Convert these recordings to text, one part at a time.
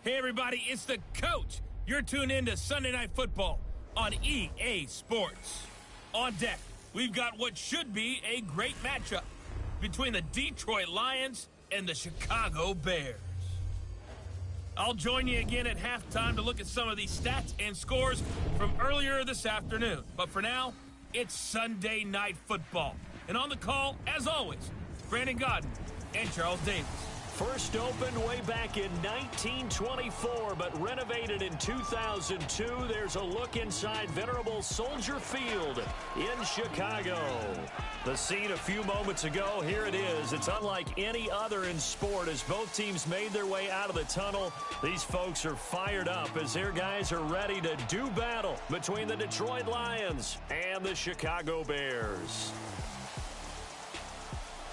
Hey everybody, it's the coach. You're tuned in to Sunday Night Football on EA Sports. On deck, we've got what should be a great matchup between the Detroit Lions and the Chicago Bears. I'll join you again at halftime to look at some of these stats and scores from earlier this afternoon. But for now, it's Sunday Night Football. And on the call, as always, Brandon Godden and Charles Davis. First opened way back in 1924, but renovated in 2002. There's a look inside venerable Soldier Field in Chicago. The scene a few moments ago, here it is. It's unlike any other in sport as both teams made their way out of the tunnel. These folks are fired up as their guys are ready to do battle between the Detroit Lions and the Chicago Bears.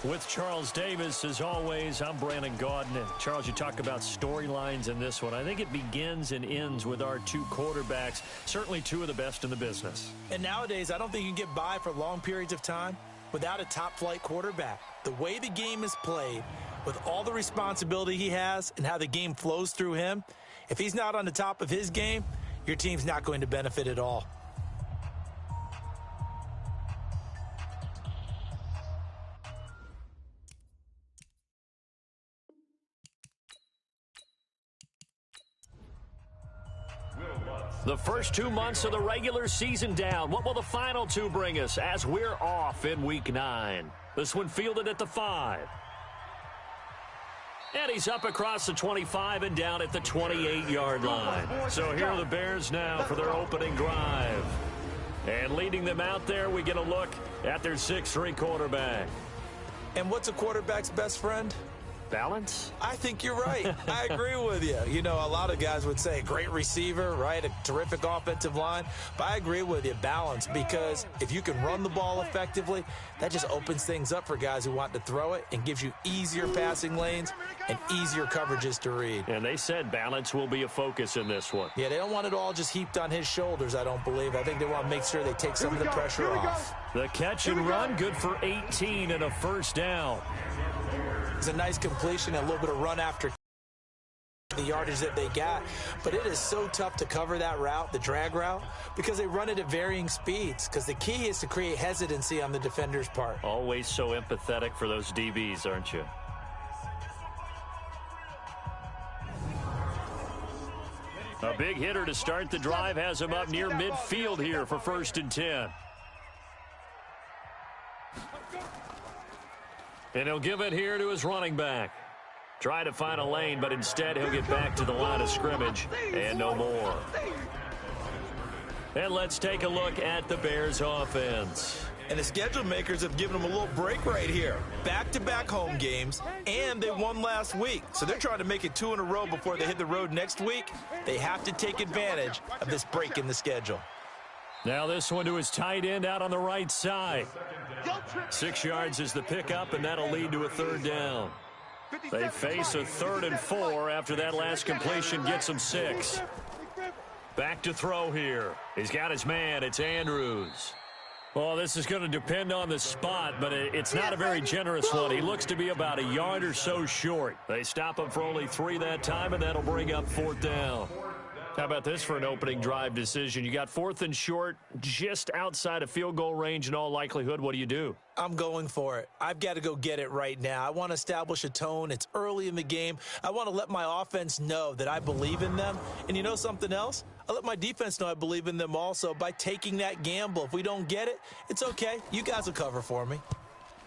With Charles Davis, as always, I'm Brandon Gaudin. And Charles, you talk about storylines in this one. I think it begins and ends with our two quarterbacks, certainly two of the best in the business. And nowadays, I don't think you can get by for long periods of time without a top-flight quarterback. The way the game is played, with all the responsibility he has and how the game flows through him, if he's not on the top of his game, your team's not going to benefit at all. The first 2 months of the regular season down. What will the final two bring us as we're off in Week 9? This one fielded at the 5. And he's up across the 25 and down at the 28-yard line. So here are the Bears now for their opening drive. And leading them out there, we get a look at their 6'3" quarterback. And what's a quarterback's best friend? Balance? I think you're right. I agree with you. You know, a lot of guys would say great receiver, right? A terrific offensive line. But I agree with you, balance, because if you can run the ball effectively, that just opens things up for guys who want to throw it and gives you easier passing lanes and easier coverages to read. And they said balance will be a focus in this one. Yeah, they don't want it all just heaped on his shoulders, I don't believe. I think they want to make sure they take some of the pressure off. The catch and run, good for 18 and a first down. It's a nice completion, a little bit of run after the yardage that they got. But it is so tough to cover that route, the drag route, because they run it at varying speeds. Because the key is to create hesitancy on the defender's part. Always so empathetic for those DBs, aren't you? A big hitter to start the drive has him up near midfield here for 1st and 10. And he'll give it here to his running back. Try to find a lane, but instead he'll get back to the line of scrimmage and no more. And let's take a look at the Bears offense. And the schedule makers have given them a little break right here. Back-to-back home games, and they won last week. So they're trying to make it 2 in a row before they hit the road next week. They have to take advantage of this break in the schedule. Now this one to his tight end out on the right side. 6 yards is the pickup, and that'll lead to a 3rd down. They face a 3rd and 4 after that last completion gets them 6. Back to throw here. He's got his man. It's Andrews. Well, this is going to depend on the spot, but it's not a very generous one. He looks to be about a yard or so short. They stop him for only 3 that time, and that'll bring up 4th down. How about this for an opening drive decision? You got 4th and short, just outside of field goal range in all likelihood. What do you do? I'm going for it. I've got to go get it right now. I want to establish a tone. It's early in the game. I want to let my offense know that I believe in them. And you know something else? I let my defense know I believe in them also by taking that gamble. If we don't get it, it's okay. You guys will cover for me.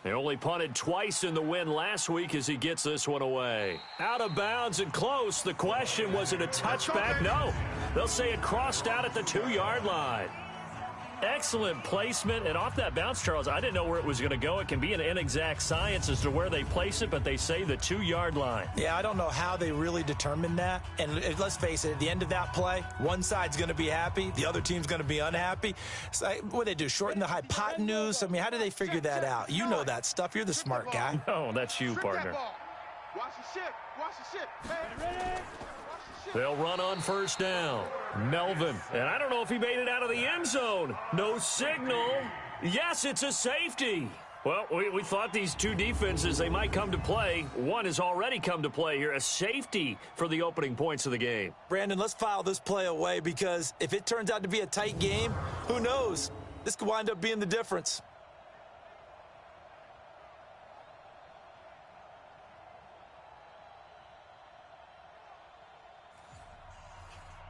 They only punted twice in the win last week as he gets this one away. Out of bounds and close. The question, was it a touchback? No. They'll say it crossed out at the 2-yard line. Excellent placement, and off that bounce, Charles, I didn't know where it was going to go. It can be an inexact science as to where they place it, but they say the 2-yard line. Yeah, I don't know how they really determined that. And let's face it, at the end of that play, one side's going to be happy, the other team's going to be unhappy. So, what do they do, shorten the hypotenuse? I mean, how do they figure that out? You know that stuff. You're the smart guy. No, that's you, partner. Watch the ship. Watch the ship. Hey, ready? They'll run on 1st down. Melvin. And I don't know if he made it out of the end zone. No signal. Yes, it's a safety. Well, we thought these two defenses, they might come to play. One has already come to play here, a safety for the opening points of the game. Brandon, let's file this play away because if it turns out to be a tight game, who knows? This could wind up being the difference.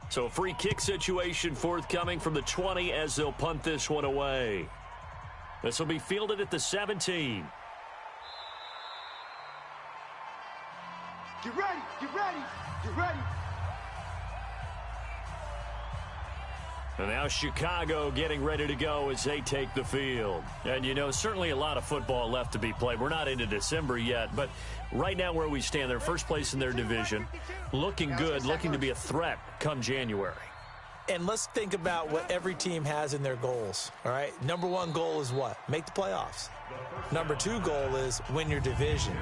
So a free kick situation forthcoming from the 20 as they'll punt this one away. This will be fielded at the 17. Get ready, get ready, get ready. And now Chicago getting ready to go as they take the field. And, you know, certainly a lot of football left to be played. We're not into December yet, but right now where we stand, they're first place in their division, looking good, looking to be a threat come January. And let's think about what every team has in their goals, all right? Number one goal is what? Make the playoffs. Number two goal is win your division.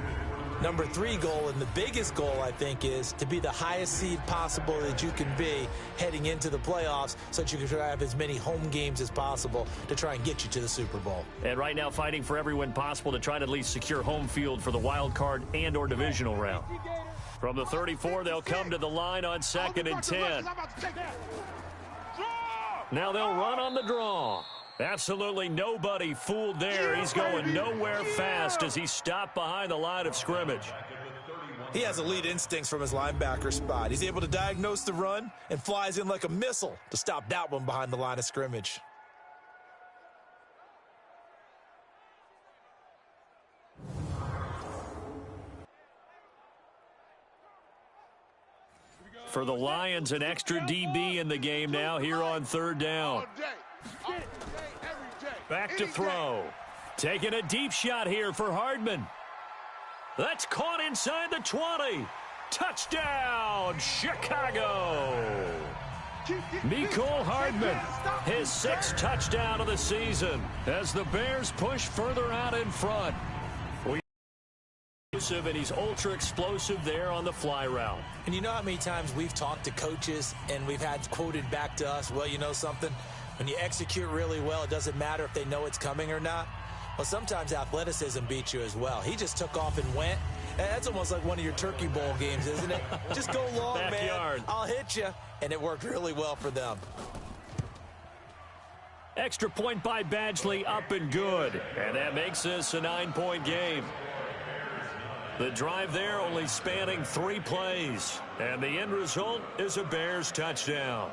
Number three goal, and the biggest goal, I think, is to be the highest seed possible that you can be heading into the playoffs so that you can try to have as many home games as possible to try and get you to the Super Bowl. And right now fighting for every win possible to try to at least secure home field for the wild card and or divisional round. From the 34, they'll come to the line on 2nd and 10. Now they'll run on the draw. Absolutely nobody fooled there. He's going nowhere fast as he stopped behind the line of scrimmage. He has elite instincts from his linebacker spot. He's able to diagnose the run and flies in like a missile to stop that one behind the line of scrimmage. For the Lions, an extra DB in the game now here on 3rd down. Back to throw. Taking a deep shot here for Hardman. That's caught inside the 20. Touchdown, Chicago. Mecole Hardman, his 6th touchdown of the season as the Bears push further out in front. And he's ultra explosive there on the fly route. And you know how many times we've talked to coaches and we've had quoted back to us, well, you know something? When you execute really well, it doesn't matter if they know it's coming or not. Well, sometimes athleticism beats you as well. He just took off and went. And that's almost like one of your Turkey Bowl games, isn't it? Just go long, Backyard. man. I'll hit you. And it worked really well for them. Extra point by Badgley, up and good. And that makes this a 9-point game. The drive there only spanning 3 plays. And the end result is a Bears touchdown.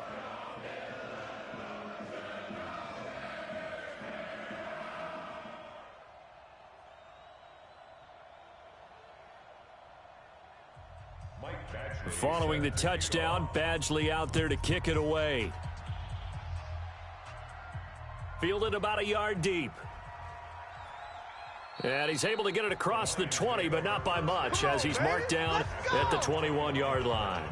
Following the touchdown, Badgley out there to kick it away. Fielded about a yard deep. And he's able to get it across the 20, but not by much, as he's marked down at the 21-yard line.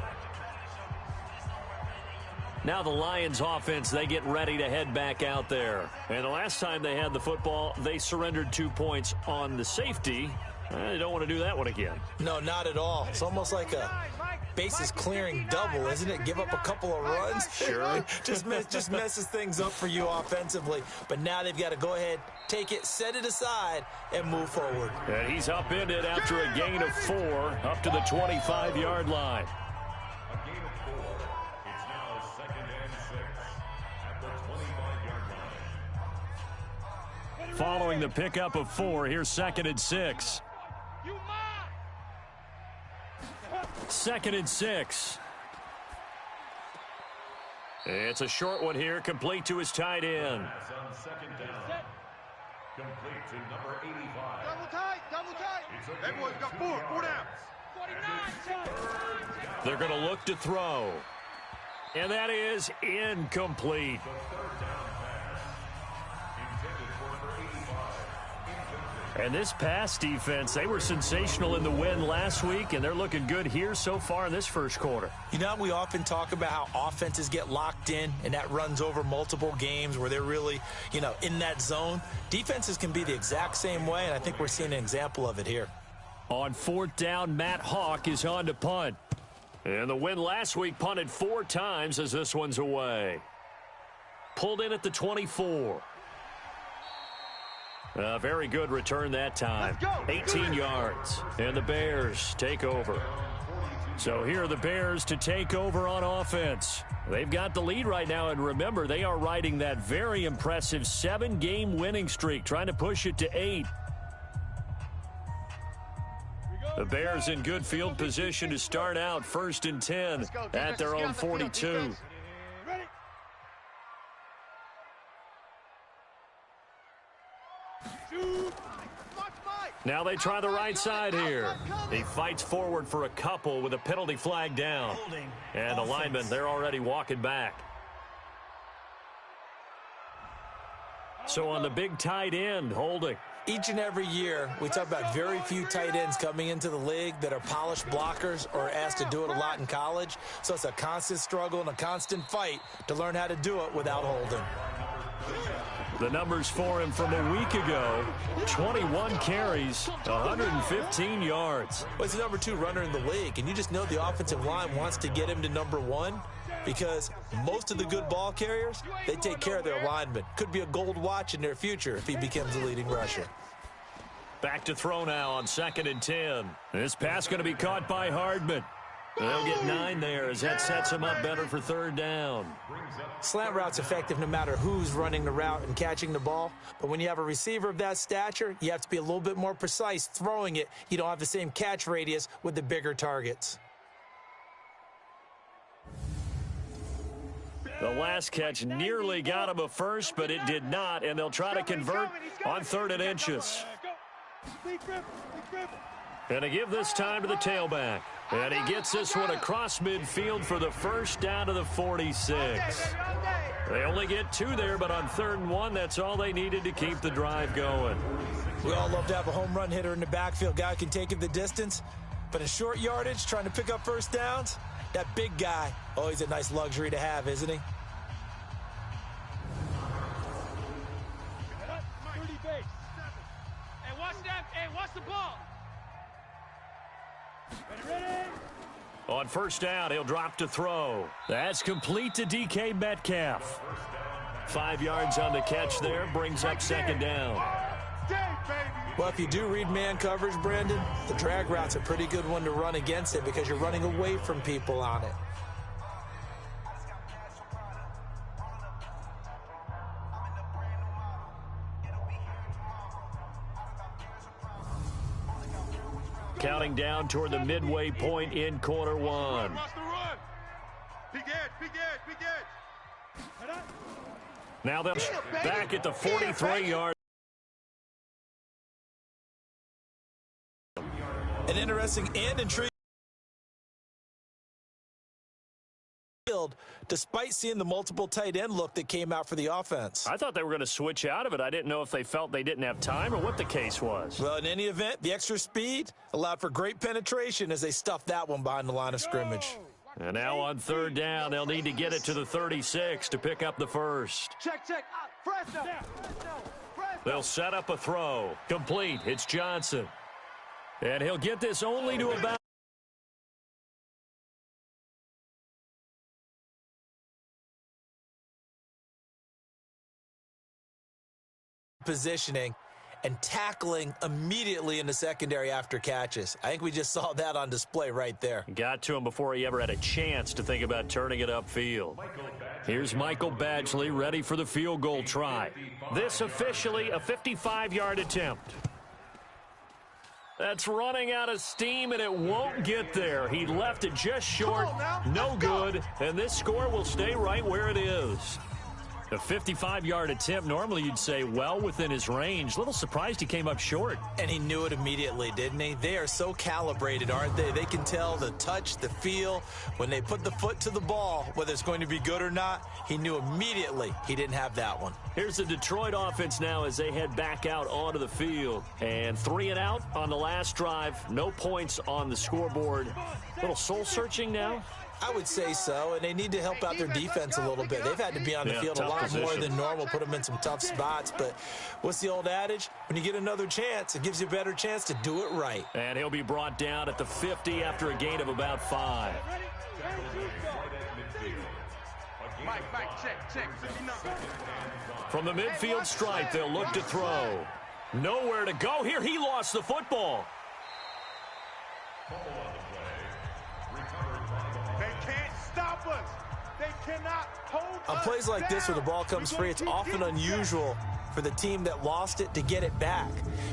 Now the Lions offense, they get ready to head back out there. And the last time they had the football, they surrendered 2 points on the safety. They don't want to do that one again. No, not at all. It's almost like a bases clearing double, isn't it? Give up a couple of runs. Sure. just messes things up for you offensively. But now they've got to go ahead, take it, set it aside, and move forward. And he's upended after a gain of 4 up to the 25-yard line. A gain of 4. It's now 2nd and 6 at the 25-yard line. Following the pickup of 4, here's 2nd and 6. 2nd and 6. It's a short one here, complete to his tight end. Pass on 2nd down. Complete to number 85. Double tight, double tight. That boy's got 4 downs. 49. They're going to look to throw. And that is incomplete. The 3rd down pass. Intended for number 85. And this pass defense, they were sensational in the win last week, and they're looking good here so far in this first quarter. You know, we often talk about how offenses get locked in, and that runs over multiple games where they're really, you know, in that zone. Defenses can be the exact same way, and I think we're seeing an example of it here. On 4th down, Matt Hawk is on to punt. And the win last week punted 4 times as this one's away. Pulled in at the 24. A very good return that time. 18 yards. And the Bears take over. So here are the Bears to take over on offense. They've got the lead right now, and remember, they are riding that very impressive 7-game winning streak, trying to push it to 8. The Bears in good field position to start out 1st and 10 at their own 42. Now they try the right side here. He fights forward for a couple with a penalty flag down. And the linemen, they're already walking back. So on the big tight end, holding. Each and every year, we talk about very few tight ends coming into the league that are polished blockers or asked to do it a lot in college. So it's a constant struggle and a constant fight to learn how to do it without holding. The numbers for him from a week ago, 21 carries, 115 yards. Well, he's the number 2 runner in the league, and you just know the offensive line wants to get him to number 1 because most of the good ball carriers, they take care of their linemen. Could be a gold watch in their future if he becomes the leading rusher. Back to throw now on 2nd and 10. This pass going to be caught by Hardman. They'll get 9 there as that sets him up better for 3rd down. Slant route's effective no matter who's running the route and catching the ball. But when you have a receiver of that stature, you have to be a little bit more precise throwing it. You don't have the same catch radius with the bigger targets. The last catch nearly got him a first, but it did not, and they'll try to convert on 3rd and inches. And they give this time to the tailback. And he gets this one across midfield for the first down to the 46. They only get 2 there, but on 3rd and 1, that's all they needed to keep the drive going. We all love to have a home run hitter in the backfield. Guy can take it the distance. But in short yardage, trying to pick up first downs, that big guy, oh, he's a nice luxury to have, isn't he? Hey, watch that. Hey, watch the ball. Ready? On 1st down, he'll drop to throw. That's complete to DK Metcalf. 5 yards on the catch there, brings up 2nd down. Well, if you do read man coverage, Brandon, the drag route's a pretty good one to run against it because you're running away from people on it. Counting down toward the midway point in quarter 1. Now they're back at the 43-yard. An interesting and intriguing field, despite seeing the multiple tight end look that came out for the offense. I thought they were going to switch out of it. I didn't know if they felt they didn't have time or what the case was. Well, in any event, the extra speed allowed for great penetration as they stuffed that one behind the line of scrimmage. And now on 3rd down, they'll need to get it to the 36 to pick up the first. Check. They'll set up a throw. Complete. It's Johnson. And he'll get this only to about positioning and tackling immediately in the secondary after catches. I think we just saw that on display right there. got to him before he ever had a chance to think about turning it upfield. Here's Michael Badgley ready for the field goal try. This officially a 55-yard attempt. That's running out of steam, and it won't get there. He left it just short, no good, and this score will stay right where it is. A 55-yard attempt, normally you'd say well within his range. A little surprised he came up short. And he knew it immediately, didn't he? They are so calibrated, aren't they? They can tell the touch, the feel. When they put the foot to the ball, whether it's going to be good or not, he knew immediately he didn't have that one. Here's the Detroit offense now as they head back out onto the field. And 3 and out on the last drive. No points on the scoreboard. A little soul-searching now. I would say so, and they need to help out their defense a little bit. They've had to be on the field a lot more than normal, put them in some tough spots. But what's the old adage? When you get another chance, it gives you a better chance to do it right. And he'll be brought down at the 50 after a gain of about 5. Mike, check. From the midfield stripe, they'll look to throw. Nowhere to go here. He lost the football. They can't stop us. They cannot hold us On plays like this where the ball comes free, it's often unusual for the team that lost it to get it back,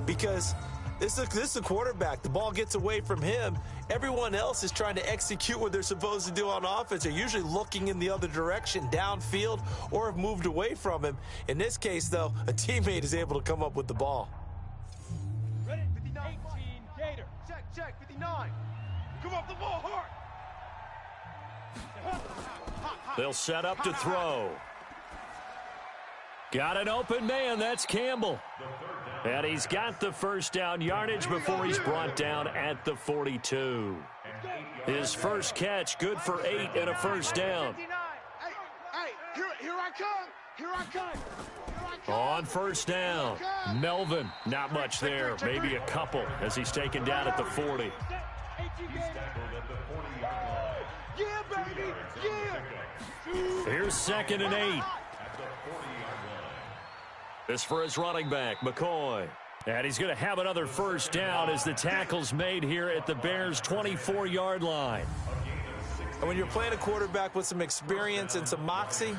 because this is a quarterback. The ball gets away from him. Everyone else is trying to execute what they're supposed to do on offense. They're usually looking in the other direction, downfield, or have moved away from him. In this case, though, a teammate is able to come up with the ball. Ready? 59. 18, Gator. Check, 59. Come off the ball hard. They'll set up to throw. Got an open man. That's Campbell. And he's got the first down yardage before he's brought down at the 42. His first catch, good for 8 and a first down. Hey, here I come. On first down, Melvin, not much there, maybe a couple as he's taken down at the 40. Yeah, baby, yeah. Here's 2nd and 8. This for his running back, McCoy. And he's going to have another first down as the tackle's made here at the Bears' 24-yard line. And when you're playing a quarterback with some experience and some moxie,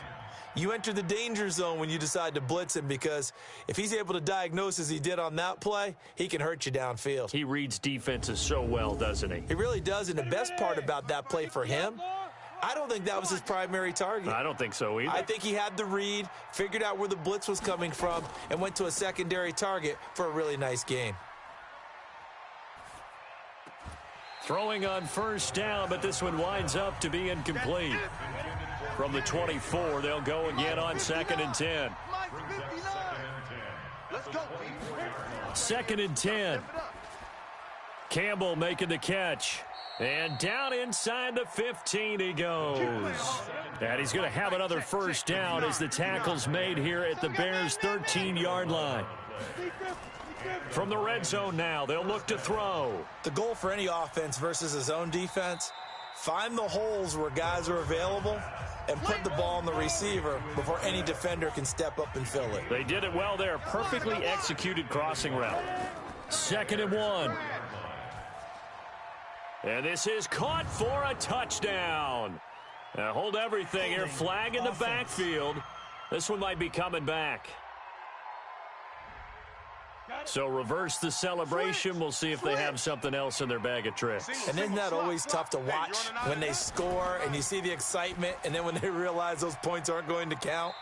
you enter the danger zone when you decide to blitz him, because if he's able to diagnose as he did on that play, he can hurt you downfield. He reads defenses so well, doesn't he? He really does, and the best part about that play for him, I don't think that was his primary target. I don't think so either. I think he had the read, figured out where the blitz was coming from, and went to a secondary target for a really nice gain. Throwing on first down, but this one winds up to be incomplete. From the 24, they'll go again on 2nd and 10. Let's go, 2nd and 10. Campbell making the catch. And down inside the 15 he goes. And he's going to have another first down as the tackle's made here at the Bears' 13-yard line. From the red zone now, they'll look to throw. The goal for any offense versus his own defense, find the holes where guys are available and put the ball on the receiver before any defender can step up and fill it. They did it well there. Perfectly executed crossing route. 2nd and 1. And this is caught for a touchdown. Now hold everything here. Flag in the backfield. This one might be coming back. So reverse the celebration. We'll see if they have something else in their bag of tricks. And isn't that always tough to watch when they score and you see the excitement, and then when they realize those points aren't going to count?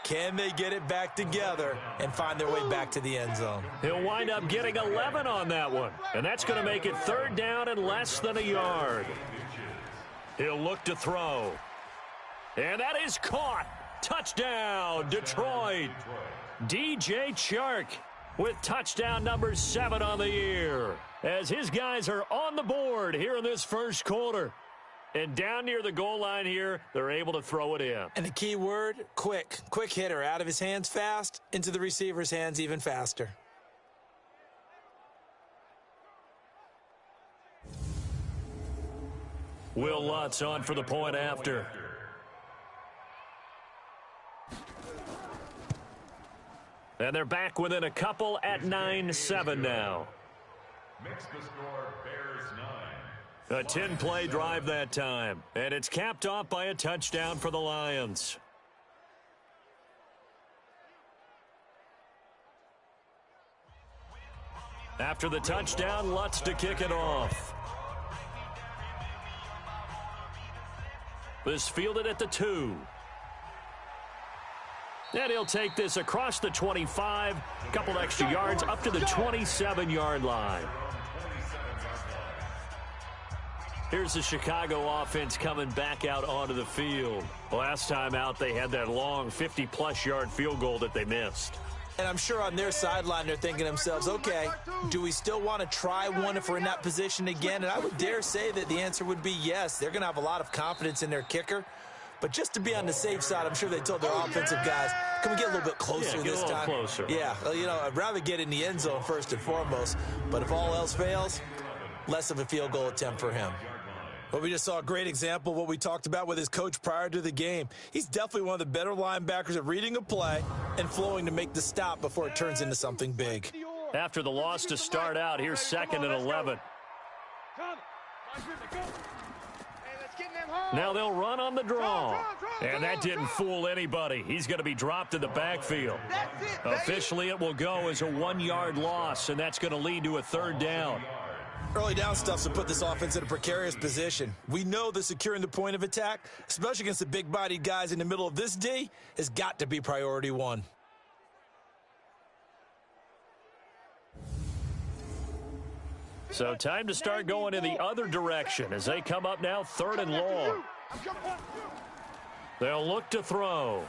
Can they get it back together and find their way back to the end zone? He'll wind up getting 11 on that one. And that's going to make it 3rd down and less than a yard. He'll look to throw. And that is caught. Touchdown, Detroit. DJ Chark with touchdown number 7 on the year, as his guys are on the board here in this first quarter. And down near the goal line here, they're able to throw it in. And the key word, quick. Quick hitter, out of his hands fast, into the receiver's hands even faster. Will Lutz on for the point after. And they're back within a couple at 9-7 now. Makes the score Bears 9. A 10-play drive that time. And it's capped off by a touchdown for the Lions. After the touchdown, Lutz to kick it off. This fielded at the 2. And he'll take this across the 25, a couple extra yards up to the 27-yard line. Here's the Chicago offense coming back out onto the field. Last time out, they had that long 50-plus yard field goal that they missed. And I'm sure on their sideline, they're thinking to themselves, okay, do we still want to try one if we're in that position again? And I would dare say that the answer would be yes. They're going to have a lot of confidence in their kicker. But just to be on the safe side, I'm sure they told their offensive guys, can we get a little bit closer this time? Closer. Yeah, well, you know, I'd rather get in the end zone first and foremost. But if all else fails, less of a field goal attempt for him. But we just saw a great example of what we talked about with his coach prior to the game. He's definitely one of the better linebackers at reading a play and flowing to make the stop before it turns into something big. After the loss to start out, here's 2nd and 11. Now they'll run on the draw. And that didn't fool anybody. He's going to be dropped in the backfield. Officially, it will go as a 1-yard loss, and that's going to lead to a 3rd down. Early down stuff to put this offense in a precarious position. We know that securing the point of attack, especially against the big-bodied guys in the middle of this D, has got to be priority 1. So time to start going in the other direction as they come up now 3rd and long. They'll look to throw.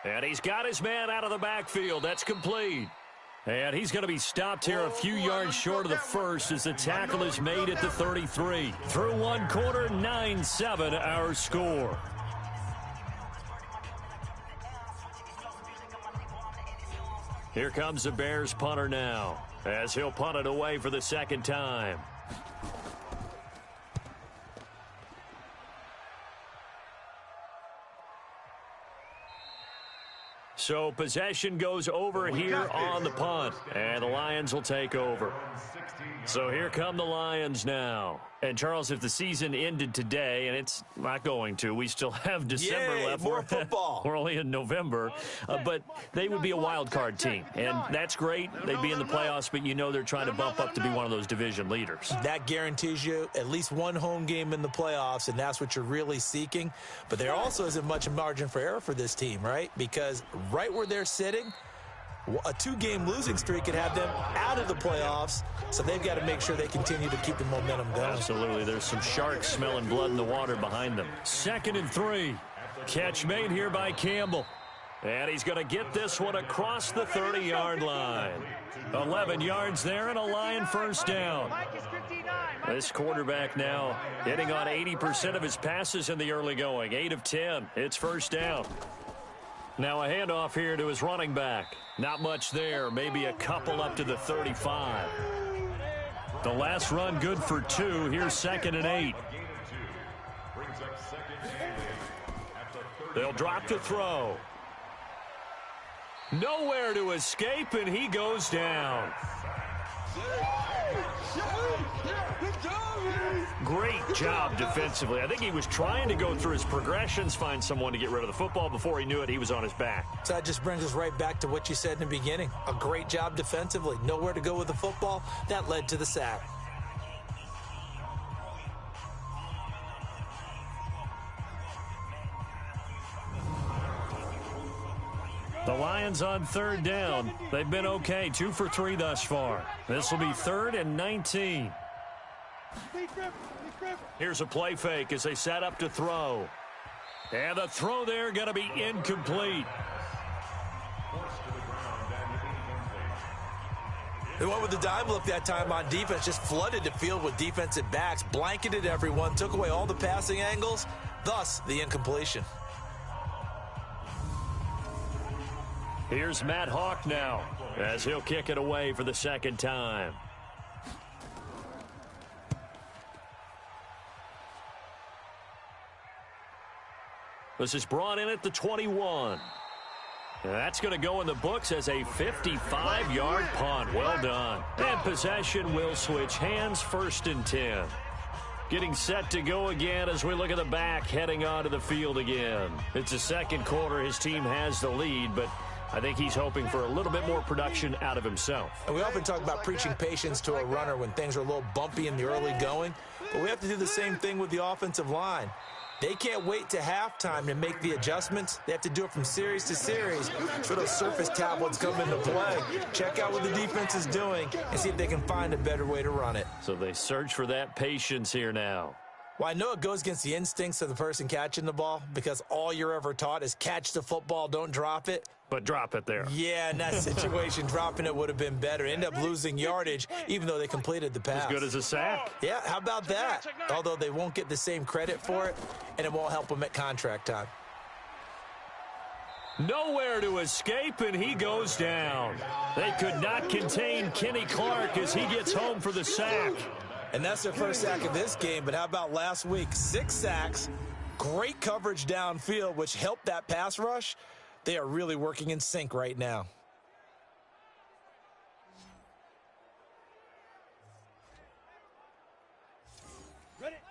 And he's got his man out of the backfield. That's complete. And he's going to be stopped here a few yards short of the first as the tackle is made at the 33. Through 1 quarter, 9-7 our score. Here comes the Bears punter now, as he'll punt it away for the 2nd time. So possession goes over here on the punt, and the Lions will take over. So here come the Lions now. And, Charles, if the season ended today, and it's not going to, we still have December left. More football. We're only in November. But they would be a wild card team, and that's great. They'd be in the playoffs, but you know they're trying to bump up to be one of those division leaders. That guarantees you at least 1 home game in the playoffs, and that's what you're really seeking. But there also isn't much margin for error for this team, right? Because right where they're sitting, a 2-game losing streak could have them out of the playoffs, so they've got to make sure they continue to keep the momentum going. Absolutely. There's some sharks smelling blood in the water behind them. 2nd and 3. Catch made here by Campbell. And he's going to get this one across the 30-yard line. 11 yards there and a Lion 1st down. This quarterback now hitting on 80% of his passes in the early going. 8 of 10. It's 1st down. Now a handoff here to his running back. Not much there. Maybe a couple up to the 35. The last run good for 2. Here's 2nd and 8. They'll drop to throw. Nowhere to escape, and he goes down. Great job defensively. I think he was trying to go through his progressions, find someone to get rid of the football. Before he knew it, he was on his back. So that just brings us right back to what you said in the beginning. A great job defensively. Nowhere to go with the football. That led to the sack. The Lions on 3rd down. They've been okay. 2 for 3 thus far. This will be 3rd and 19. Here's a play fake as they set up to throw. And the throw there going to be incomplete. They went with the dime look that time on defense, just flooded the field with defensive backs, blanketed everyone, took away all the passing angles, thus the incompletion. Here's Matt Hawk now as he'll kick it away for the 2nd time. This is brought in at the 21. And that's going to go in the books as a 55-yard punt. Well done. And possession will switch hands. 1st and 10. Getting set to go again as we look at the back heading onto the field again. It's the 2nd quarter. His team has the lead, but I think he's hoping for a little bit more production out of himself. And we often talk about preaching patience to a runner when things are a little bumpy in the early going, but we have to do the same thing with the offensive line. They can't wait to halftime to make the adjustments. They have to do it from series to series for those surface tablets come into play. Check out what the defense is doing and see if they can find a better way to run it. So they search for that patience here now. Well, I know it goes against the instincts of the person catching the ball because all you're ever taught is catch the football, don't drop it. But drop it there. Yeah, in that situation, dropping it would have been better. End up losing yardage, even though they completed the pass. As good as a sack. Yeah, how about that? Although they won't get the same credit for it, and it won't help them at contract time. Nowhere to escape, and he goes down. They could not contain Kenny Clark as he gets home for the sack. And that's their first sack of this game, but how about last week? 6 sacks, great coverage downfield, which helped that pass rush. They are really working in sync right now.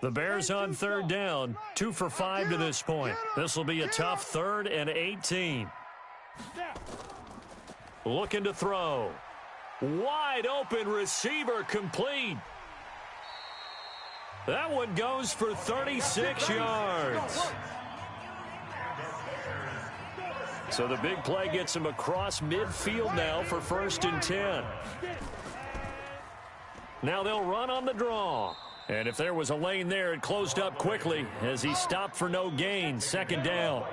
The Bears on third down, 2 for 5 to this point. This will be a tough 3rd and 18. Looking to throw. Wide open receiver complete. That one goes for 36 yards. So the big play gets him across midfield now for 1st and 10. Now they'll run on the draw. And if there was a lane there, it closed up quickly as he stopped for no gain. 2nd down.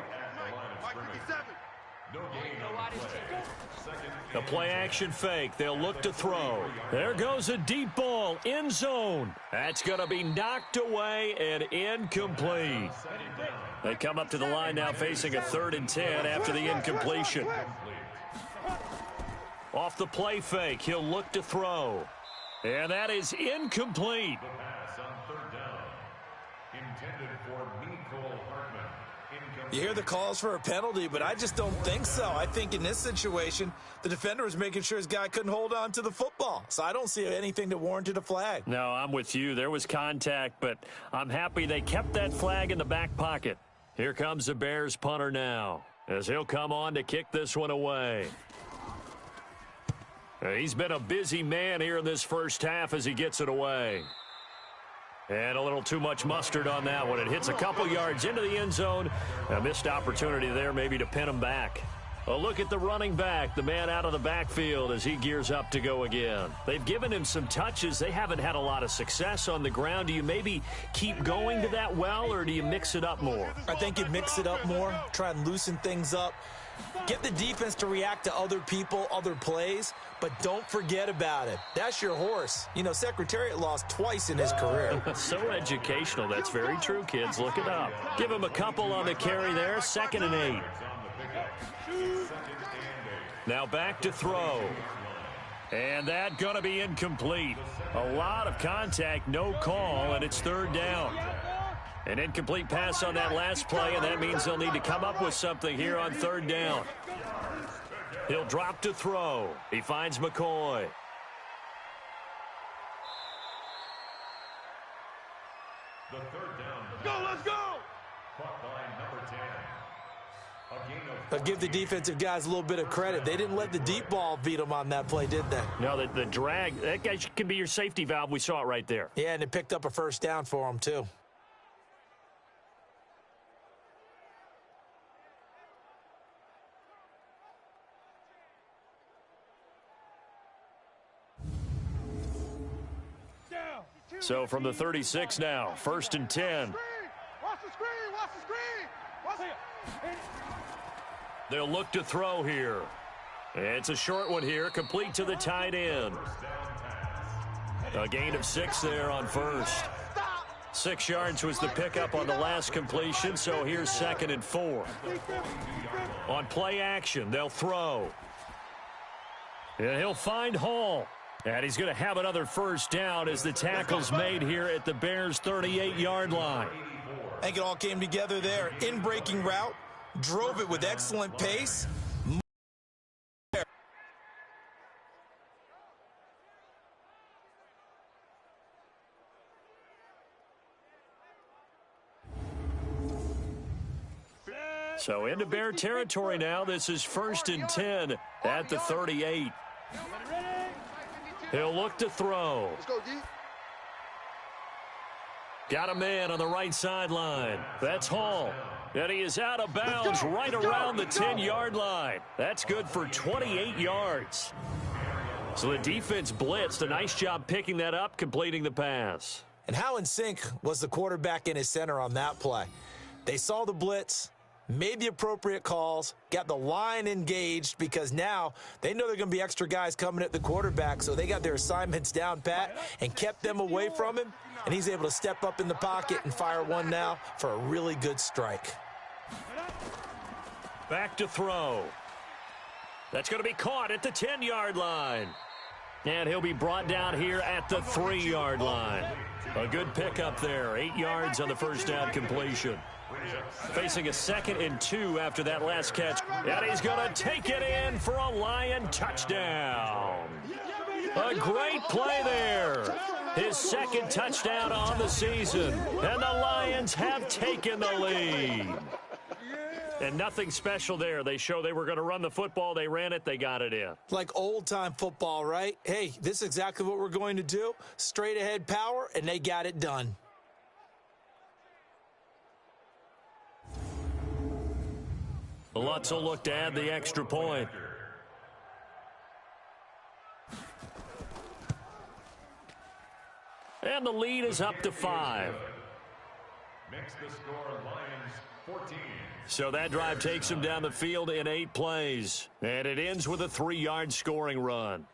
A play-action fake. They'll look to throw. There goes a deep ball. End zone. That's going to be knocked away and incomplete. They come up to the line now facing a 3rd and 10 after the incompletion. Off the play fake, he'll look to throw. And that is incomplete. You hear the calls for a penalty, but I just don't think so. I think in this situation, the defender was making sure his guy couldn't hold on to the football. So I don't see anything that warranted a flag. No, I'm with you. There was contact, but I'm happy they kept that flag in the back pocket. Here comes the Bears punter now, as he'll come on to kick this one away. He's been a busy man here in this first half as he gets it away. And a little too much mustard on that one. It hits a couple yards into the end zone. A missed opportunity there maybe to pin him back. A look at the running back, the man out of the backfield as he gears up to go again. They've given him some touches. They haven't had a lot of success on the ground. Do you maybe keep going to that well, or do you mix it up more? I think you mix it up more, try and loosen things up. Get the defense to react to other people, other plays, but don't forget about it. That's your horse. You know, Secretariat lost twice in his career. So educational. That's very true, kids. Look it up. Give him a couple on the carry there. 2nd and 8. Now back to throw. And that going to be incomplete. A lot of contact, no call, and it's 3rd down. An incomplete pass on that last play, and that means they'll need to come up with something here on 3rd down. He'll drop to throw. He finds McCoy. The 3rd down. Let's go! Caught by number 10. But give the defensive guys a little bit of credit. They didn't let the deep ball beat them on that play, did they? No, the drag, that guy can be your safety valve. We saw it right there. Yeah, and it picked up a 1st down for them, too. So from the 36 now, 1st and 10. Watch the screen! Watch the screen! Watch it! They'll look to throw here. It's a short one here, complete to the tight end. A gain of 6 there on 1st. 6 yards was the pickup on the last completion, so here's 2nd and 4. On play action, they'll throw. And he'll find Hall. And he's going to have another 1st down as the tackle's made here at the Bears' 38-yard line. I think it all came together there. In-breaking route, drove it with excellent pace. So into Bear territory now. This is 1st and 10 at the 38. He'll look to throw. Let's go, D. Got a man on the right sideline. That's Hall. And he is out of bounds right around the 10-yard line. That's good for 28 yards. So the defense blitzed. A nice job picking that up, completing the pass. And how in sync was the quarterback and his center on that play? They saw the blitz, made the appropriate calls, got the line engaged, because now they know there are going to be extra guys coming at the quarterback, so they got their assignments down pat and kept them away from him, and he's able to step up in the pocket and fire one now for a really good strike. Back to throw. That's going to be caught at the 10-yard line. And he'll be brought down here at the 3-yard line. A good pickup there. 8 yards on the 1st down completion. Facing a 2nd and 2 after that last catch. And he's going to take it in for a Lion touchdown. A great play there. His second touchdown on the season. And the Lions have taken the lead. And nothing special there. They show they were going to run the football. They ran it. They got it in. Like old-time football, right? Hey, this is exactly what we're going to do. Straight-ahead power, and they got it done. Lutz will look to add the extra point. And the lead is up to 5. Makes the score Lions 14. So that drive takes him down the field in 8 plays. And it ends with a 3-yard scoring run.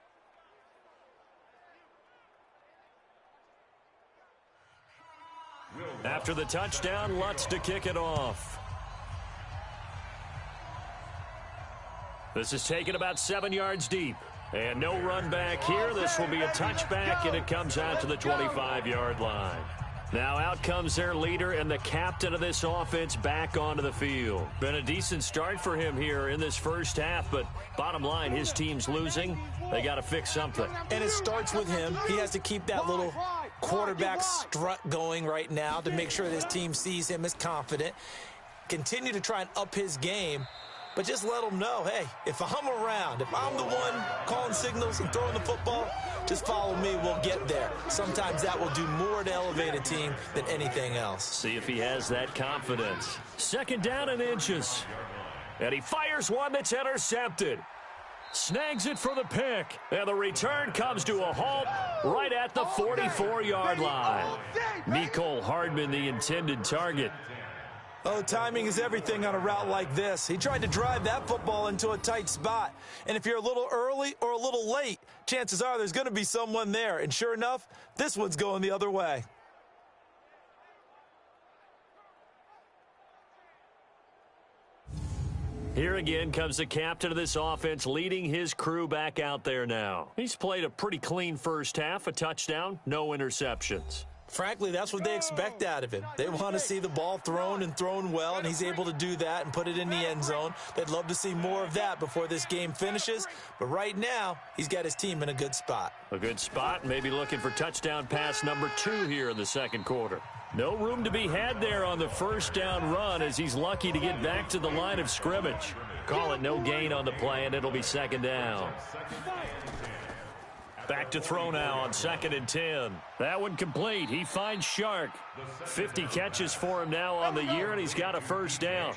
After the touchdown, Lutz to kick it off. This is taken about 7 yards deep. And no run back here. This will be a touchback, and it comes out to the 25-yard line. Now out comes their leader and the captain of this offense back onto the field. Been a decent start for him here in this first half, but bottom line, his team's losing. They got to fix something. And it starts with him. He has to keep that little quarterback strut going right now to make sure this team sees him as confident. Continue to try and up his game. But just let them know, hey, if I'm around, if I'm the one calling signals and throwing the football, just follow me, we'll get there. Sometimes that will do more to elevate a team than anything else. See if he has that confidence. Second down and inches. And he fires one that's intercepted. Snags it for the pick. And the return comes to a halt right at the 44-yard line. Mecole Hardman, the intended target. Oh, timing is everything on a route like this. He tried to drive that football into a tight spot. And if you're a little early or a little late, chances are there's going to be someone there. And sure enough, this one's going the other way. Here again comes the captain of this offense, leading his crew back out there now. He's played a pretty clean first half, a touchdown, no interceptions. Frankly, that's what they expect out of him. They want to see the ball thrown and thrown well, and he's able to do that and put it in the end zone. They'd love to see more of that before this game finishes, but right now, he's got his team in a good spot. A good spot, maybe looking for touchdown pass number 2 here in the second quarter. No room to be had there on the first down run as he's lucky to get back to the line of scrimmage. Call it no gain on the play, and it'll be second down. Back to throw now on 2nd and 10. That one complete. He finds Shark. 50 catches for him now on the year, and he's got a first down.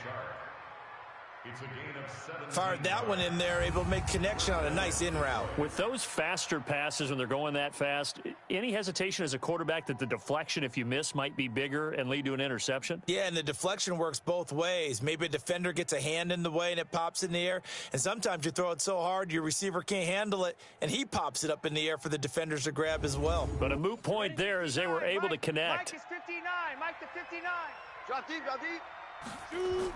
Fired that one in there, able to make connection on a nice in route. With those faster passes when they're going that fast, any hesitation as a quarterback that the deflection, if you miss, might be bigger and lead to an interception? Yeah, and the deflection works both ways. Maybe a defender gets a hand in the way and it pops in the air, and sometimes you throw it so hard your receiver can't handle it, and he pops it up in the air for the defenders to grab as well. But a moot point there as they were able to connect. Mike is 59. Mike to 59. Drop deep, drop deep.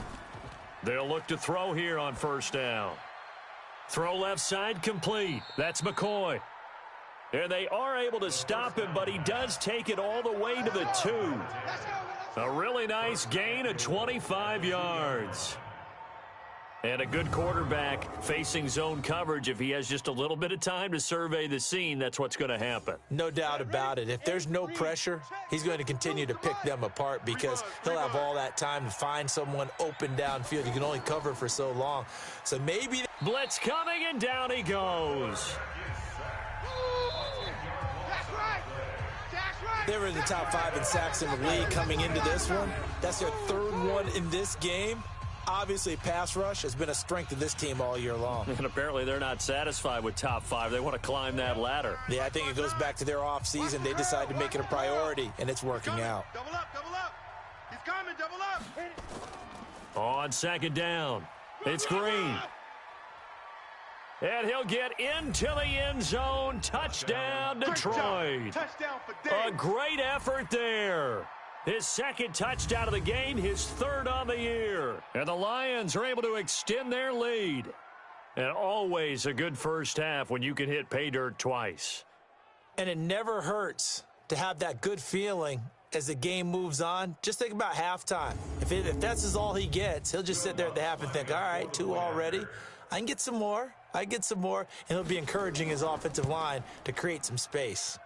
They'll look to throw here on first down. Throw left side complete. That's McCoy. And they are able to stop him, but he does take it all the way to the 2. A really nice gain of 25 yards. And a good quarterback facing zone coverage. If he has just a little bit of time to survey the scene, that's what's going to happen. No doubt about it. If there's no pressure, he's going to continue to pick them apart because he'll have all that time to find someone open downfield. You can only cover for so long. So maybe... Blitz coming, and down he goes. They were in the top 5 in sacks in the league coming into this one. That's their 3rd one in this game. Obviously, pass rush has been a strength of this team all year long. And apparently they're not satisfied with top 5. They want to climb that ladder. Yeah, I think it goes back to their offseason. They decided to make it a priority, and it's working out. Double up, double up. He's coming, double up. On 2nd down, it's Green. And he'll get into the end zone. Touchdown, Detroit. Touchdown for Dave. A great effort there. His 2nd touchdown of the game, his 3rd on the year. And the Lions are able to extend their lead. And always a good first half when you can hit pay dirt twice. And it never hurts to have that good feeling as the game moves on. Just think about halftime. If that's all he gets, he'll just sit there at the half and think, all right, 2 already. I can get some more. I get some more, and he'll be encouraging his offensive line to create some space.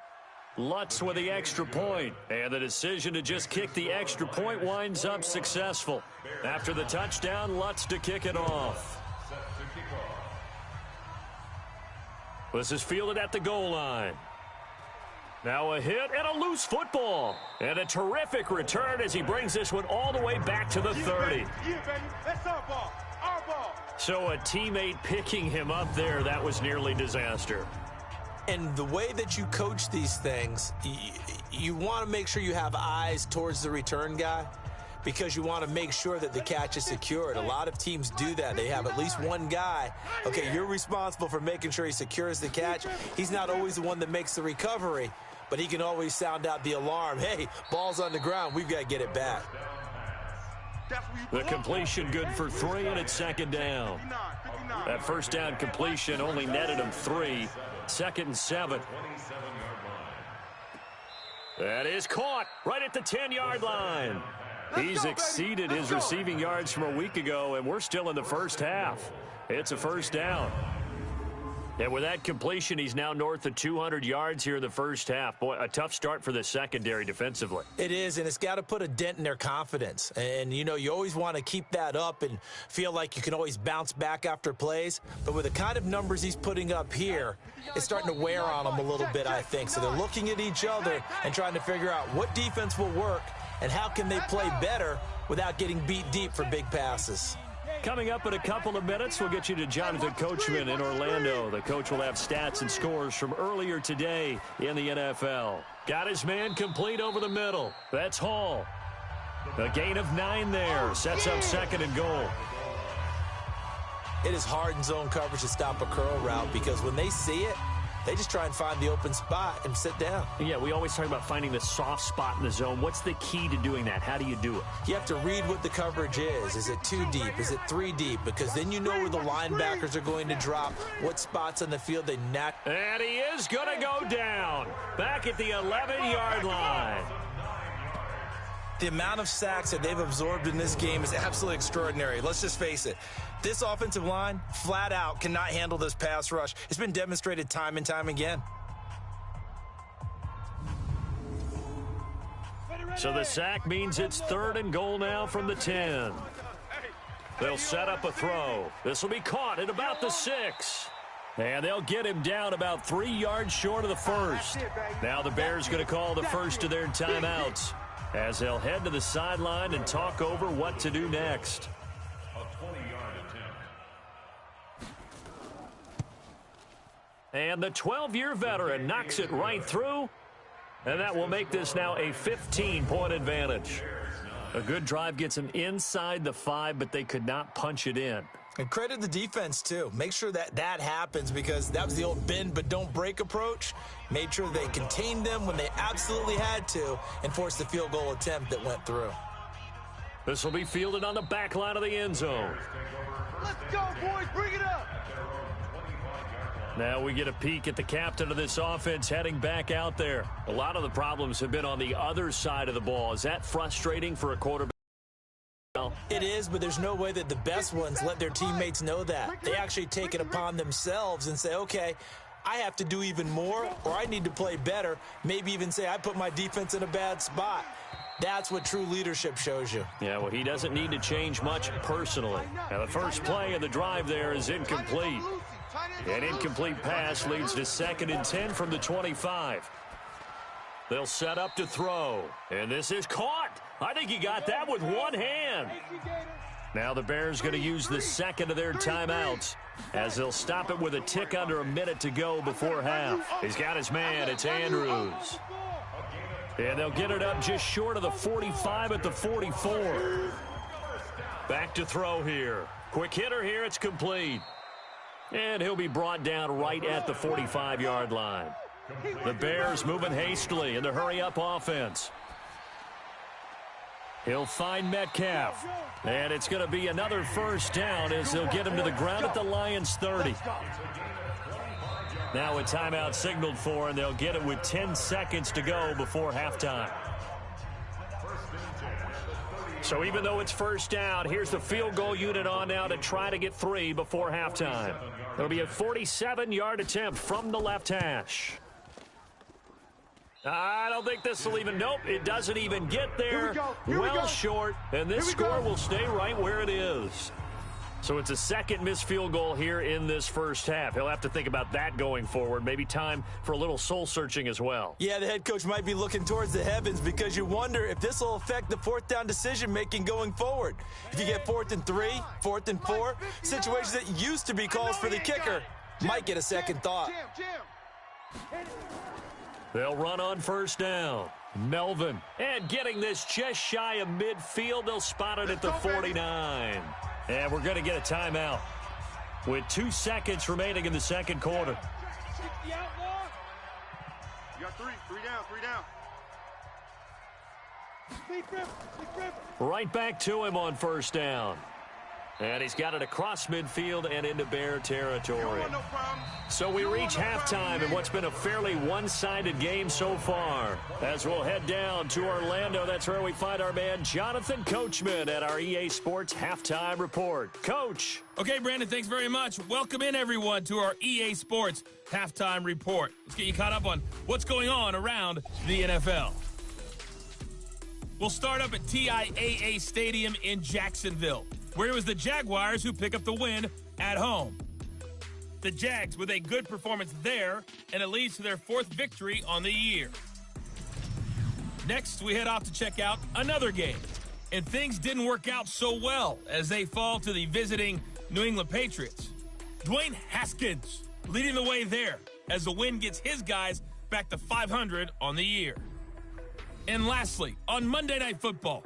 Lutz with the extra point, and the decision to just kick the extra point winds up successful. After the touchdown, Lutz to kick it off. This is fielded at the goal line. Now a hit and a loose football. And a terrific return as he brings this one all the way back to the 30. Yeah, baby. That's our ball. Our ball. So a teammate picking him up there, that was nearly disaster. And the way that you coach these things, you want to make sure you have eyes towards the return guy because you want to make sure that the catch is secured. A lot of teams do that. They have at least one guy. Okay, you're responsible for making sure he secures the catch. He's not always the one that makes the recovery, but he can always sound out the alarm. Hey, ball's on the ground. We've got to get it back. The completion good for 3, and it's second down. That first down completion only netted him 3. 2nd and 7. That is caught right at the 10-yard line. He's exceeded his receiving yards from a week ago, and we're still in the first half. It's a first down. And with that completion, he's now north of 200 yards here in the first half. Boy, a tough start for the secondary defensively. It is, and it's got to put a dent in their confidence. And, you know, you always want to keep that up and feel like you can always bounce back after plays. But with the kind of numbers he's putting up here, it's starting to wear on them a little bit, I think. So they're looking at each other and trying to figure out what defense will work and how can they play better without getting beat deep for big passes. Coming up in a couple of minutes, we'll get you to Jonathan Coachman in Orlando. The coach will have stats and scores from earlier today in the NFL. Got his man complete over the middle. That's Hall. A gain of 9 there. Sets up 2nd and goal. It is hard in zone coverage to stop a curl route because when they see it, they just try and find the open spot and sit down. Yeah, we always talk about finding the soft spot in the zone. What's the key to doing that? How do you do it? You have to read what the coverage is. Is it 2 deep? Is it 3 deep? Because then you know where the linebackers are going to drop, what spots on the field they not. And he is going to go down. Back at the 11-yard line. The amount of sacks that they've absorbed in this game is absolutely extraordinary. Let's just face it. This offensive line, flat out, cannot handle this pass rush. It's been demonstrated time and time again. So the sack means it's 3rd and goal now from the 10. They'll set up a throw. This will be caught at about the 6. And they'll get him down about 3 yards short of the first. Now the Bears going to call the first of their timeouts as they'll head to the sideline and talk over what to do next. And the 12-year veteran knocks it right through, and that will make this now a 15-point advantage. A good drive gets them inside the 5, but they could not punch it in. And credit the defense, too. Make sure that that happens because that was the old bend but don't break approach. Made sure they contained them when they absolutely had to and forced the field goal attempt that went through. This will be fielded on the back line of the end zone. Let's go, boys. Bring it up. Now we get a peek at the captain of this offense heading back out there. A lot of the problems have been on the other side of the ball. Is that frustrating for a quarterback? It is, but there's no way that the best ones let their teammates know that. They actually take it upon themselves and say, okay, I have to do even more or I need to play better. Maybe even say I put my defense in a bad spot. That's what true leadership shows you. Yeah, well, he doesn't need to change much personally. Now, the first play of the drive there is incomplete. An incomplete pass leads to 2nd and 10 from the 25. They'll set up to throw. And this is caught. I think he got that with one hand. Now the Bears going to use the 2nd of their timeouts as they'll stop it with a tick under a minute to go before half. He's got his man. It's Andrews. And they'll get it up just short of the 45 at the 44. Back to throw here. Quick hitter here. It's complete. And he'll be brought down right at the 45-yard line. The Bears moving hastily in the hurry-up offense. He'll find Metcalf. And it's going to be another first down as they'll get him to the ground at the Lions' 30. Now a timeout signaled for, and they'll get it with 10 seconds to go before halftime. So even though it's first down, here's the field goal unit on now to try to get 3 before halftime. It'll be a 47-yard attempt from the left hash. I don't think this will even, nope, it doesn't even get there. Well short, and this score will stay right where it is. So it's a second missed field goal here in this first half. He'll have to think about that going forward. Maybe time for a little soul-searching as well. Yeah, the head coach might be looking towards the heavens because you wonder if this will affect the fourth down decision-making going forward. If you get 4th and 3, 4th and 4, situations that used to be calls for the kicker might get a second thought. They'll run on first down. Melvin. And getting this just shy of midfield, they'll spot it at the 49. And we're going to get a timeout with 2 seconds remaining in the second quarter. You got 3 down. Right back to him on first down. And he's got it across midfield and into Bear territory. So we reach halftime in what's been a fairly one-sided game so far. As we'll head down to Orlando, that's where we find our man Jonathan Coachman at our EA Sports Halftime Report. Coach. Okay, Brandon, thanks very much. Welcome in, everyone, to our EA Sports Halftime Report. Let's get you caught up on what's going on around the NFL. We'll start up at TIAA Stadium in Jacksonville, where it was the Jaguars who pick up the win at home. The Jags with a good performance there, and it leads to their 4th victory on the year. Next, we head off to check out another game, and things didn't work out so well as they fall to the visiting New England Patriots. Dwayne Haskins leading the way there as the win gets his guys back to 500 on the year. And lastly, on Monday Night Football,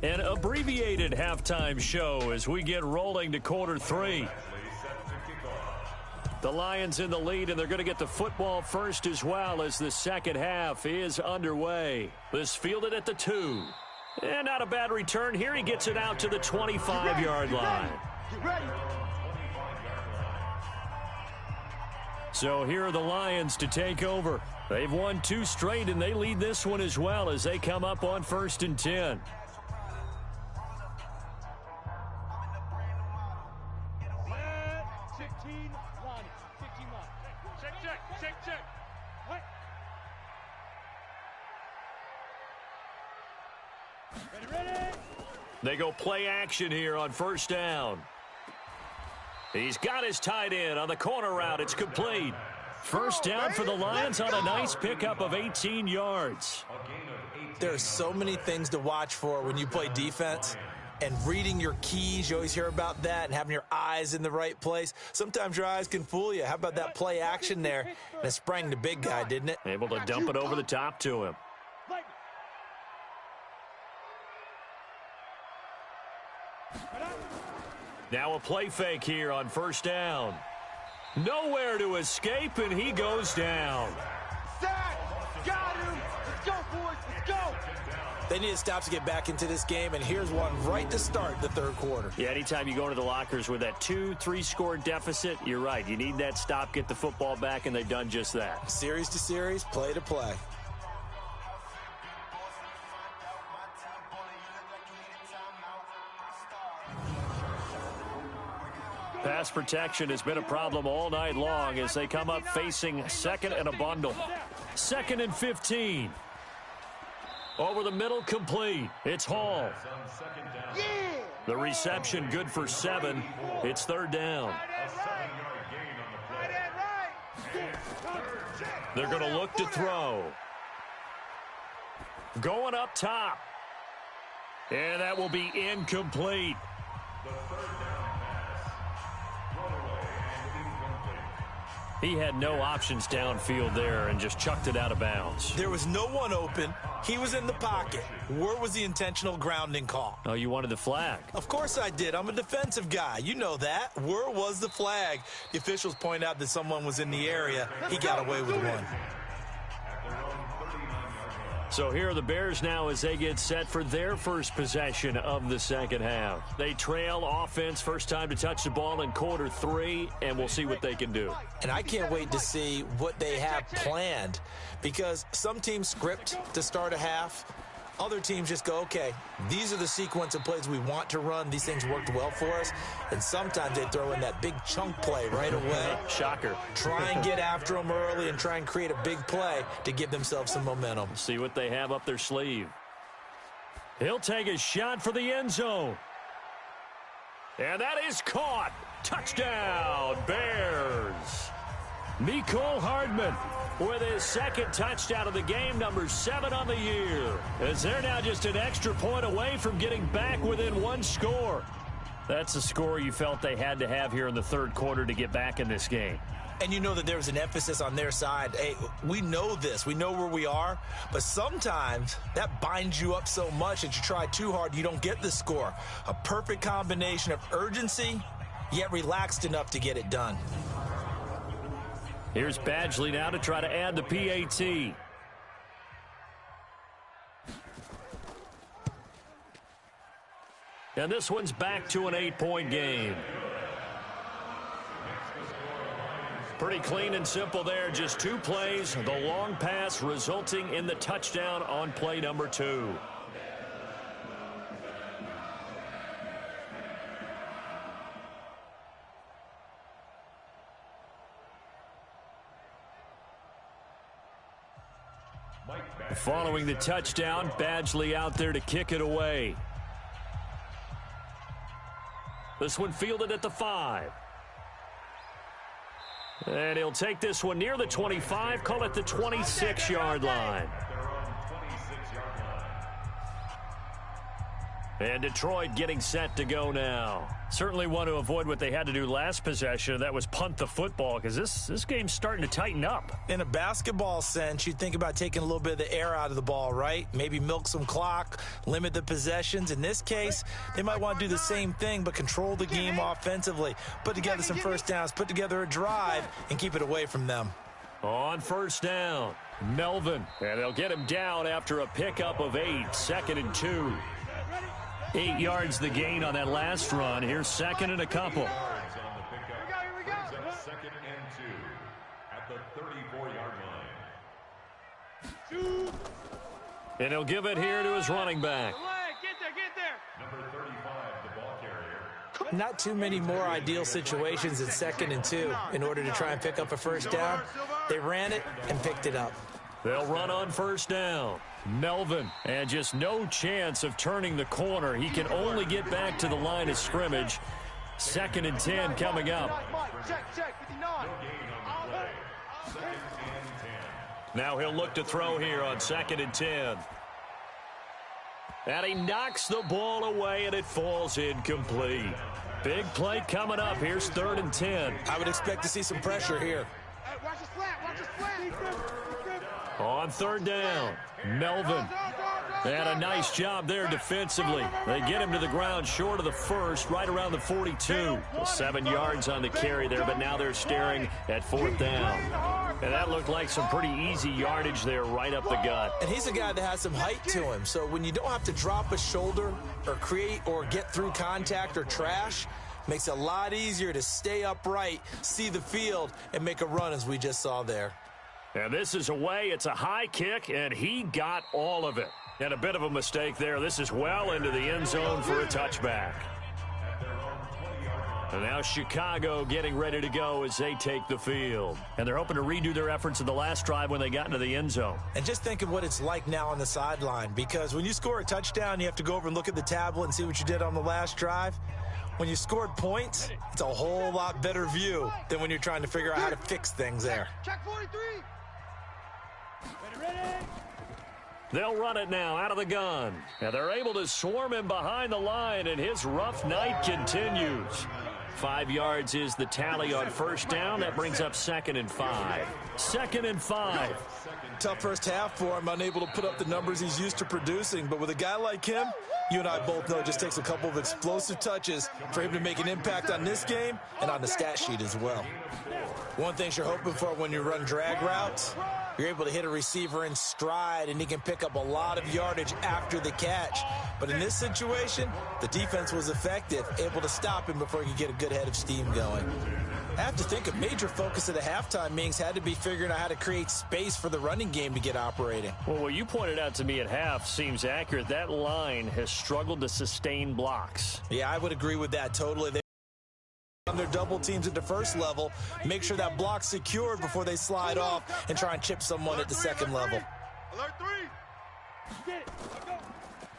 an abbreviated halftime show as we get rolling to quarter 3. The Lions in the lead, and they're going to get the football first as well as the second half is underway. This fielded at the 2. And not a bad return here. He gets it out to the 25-yard line. So here are the Lions to take over. They've won 2 straight, and they lead this one as well as they come up on 1st and 10. They go play action here on first down. He's got his tight end on the corner route. It's complete. First down for the Lions on a nice pickup of 18 yards. There are so many things to watch for when you play defense. And reading your keys, you always hear about that, and having your eyes in the right place. Sometimes your eyes can fool you. How about that play action there? And it sprang the big guy, didn't it? Able to dump it over the top to him. Now a play fake here on first down. Nowhere to escape, and he goes down. Got him. Let's go, boys. Let's go. They need to stop to get back into this game, and here's one right to start the third quarter. Yeah, anytime you go into the lockers with that 2-3 score deficit, you're right. You need that stop, get the football back, and they've done just that. Series to series, play to play. Pass protection has been a problem all night long as they come up facing second and a bundle. 2nd and 15. Over the middle, complete. It's Hall. The reception good for 7. It's 3rd down. They're going to look to throw. Going up top. And that will be incomplete. He had no options downfield there and just chucked it out of bounds. There was no one open. He was in the pocket. Where was the intentional grounding call? Oh, you wanted the flag. Of course I did. I'm a defensive guy. You know that. Where was the flag? The officials point out that someone was in the area. He got away with one. So here are the Bears now as they get set for their first possession of the second half. They trail offense, first time to touch the ball in quarter 3, and we'll see what they can do. And I can't wait to see what they have planned, because some teams script to start a half, Other teams just go, okay, these are the sequence of plays we want to run. These things worked well for us. And sometimes they throw in that big chunk play right away. Shocker. Try and get after them early and try and create a big play to give themselves some momentum. See what they have up their sleeve. He'll take a shot for the end zone. And that is caught. Touchdown, Bears. Mecole Hardman with his second touchdown of the game, number 7 on the year. As they're now just an extra point away from getting back within one score. That's the score you felt they had to have here in the third quarter to get back in this game. And you know that there was an emphasis on their side. Hey, we know this. We know where we are. But sometimes that binds you up so much that you try too hard, you don't get the score. A perfect combination of urgency, yet relaxed enough to get it done. Here's Badgley now to try to add the PAT. And this one's back to an 8-point game. Pretty clean and simple there. Just 2 plays. The long pass resulting in the touchdown on play number 2. Following the touchdown, Badgley out there to kick it away. This one fielded at the 5. And he'll take this one near the 25, call it the 26-yard line. And Detroit getting set to go now. Certainly want to avoid what they had to do last possession. That was punt the football, because this game's starting to tighten up. In a basketball sense, you think about taking a little bit of the air out of the ball, right? Maybe milk some clock, limit the possessions. In this case, they might want to do the same thing, but control the game offensively. Put together some first downs, put together a drive, and keep it away from them. On first down, Melvin. And they'll get him down after a pickup of 8, 2nd and 2. 8 yards the gain on that last run. Here's 2nd and a couple. Here we go. 2nd and 2 at the 34-yard line. And he'll give it here to his running back. Get there. Number 35, the ball carrier. Not too many more ideal situations in 2nd and 2 in order to try and pick up a first down. They ran it and picked it up. They'll run on first down. Melvin, and just no chance of turning the corner. He can only get back to the line of scrimmage. 2nd and 10 coming up. Check, 59. No gain on the play. 2nd and 10. Now he'll look to throw here on 2nd and 10. And he knocks the ball away, and it falls incomplete. Big play coming up. Here's 3rd and 10. I would expect to see some pressure here. Watch the slant. On 3rd down, Melvin. And a nice job there defensively. They get him to the ground short of the first, right around the 42. 7 yards on the carry there, but now they're staring at 4th down. And that looked like some pretty easy yardage there right up the gut. And he's a guy that has some height to him. So when you don't have to drop a shoulder or create or get through contact or trash, makes it a lot easier to stay upright, see the field, and make a run as we just saw there. And this is away. It's a high kick, and he got all of it. And a bit of a mistake there. This is well into the end zone for a touchback. And now Chicago getting ready to go as they take the field. And they're hoping to redo their efforts in the last drive when they got into the end zone. And just think of what it's like now on the sideline, because when you score a touchdown, you have to go over and look at the tablet and see what you did on the last drive. When you scored points, it's a whole lot better view than when you're trying to figure out how to fix things there. Check 43. Ready. They'll run it now out of the gun. And they're able to swarm him behind the line, and his rough night continues. 5 yards is the tally on first down. That brings up 2nd and 5. 2nd and 5. Tough first half for him, unable to put up the numbers he's used to producing. But with a guy like him, you and I both know it just takes a couple of explosive touches for him to make an impact on this game and on the stat sheet as well. One thing you're hoping for when you run drag routes, You're able to hit a receiver in stride, and he can pick up a lot of yardage after the catch. But in this situation, the defense was effective, able to stop him before he could get a good head of steam going. I have to think a major focus of the halftime meetings had to be figuring out how to create space for the running game to get operating. Well, what you pointed out to me at half seems accurate. That line has struggled to sustain blocks. Yeah, I would agree with that totally. They on their double teams at the first level, make sure that block's secured before they slide off and try and chip someone at the second level. Alert 3.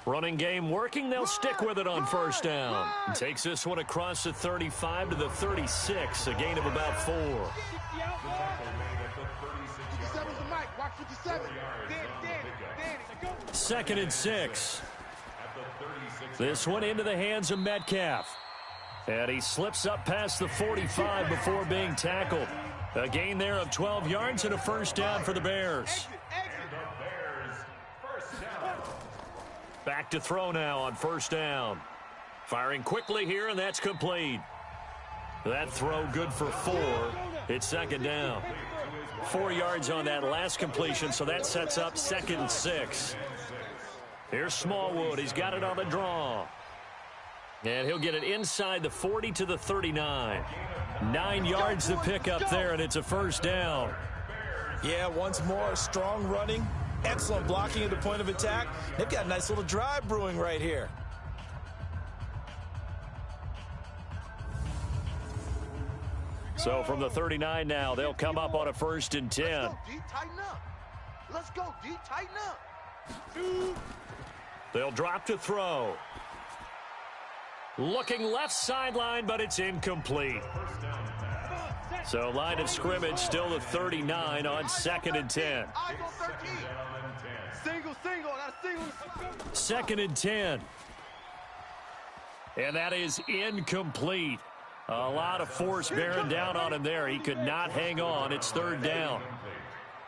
Running game working. They'll stick with it on first down. Takes this one across the 35 to the 36, a gain of about 4. 57's the mic. Watch 57. Danny. 2nd and 6. This one into the hands of Metcalf. And he slips up past the 45 before being tackled. A gain there of 12 yards and a first down for the Bears. Back to throw now on first down. Firing quickly here, and that's complete. That throw good for 4. It's 2nd down. 4 yards on that last completion, so that sets up 2nd and 6. Here's Smallwood. He's got it on the draw. And he'll get it inside the 40 to the 39. 9 yards to pick up there, and it's a first down. Yeah, once more, strong running. Excellent blocking at the point of attack. They've got a nice little drive brewing right here. So from the 39 now, they'll come up on a 1st and 10. Let's go, D. Tighten up. Let's go, D. Tighten up. They'll drop to throw. Looking left sideline, but it's incomplete. So line of scrimmage still the 39 on 2nd and 10. Eyes on 13. Single. I got a single. 2nd and 10. And that is incomplete. A lot of force bearing down on him there. He could not hang on. It's 3rd down.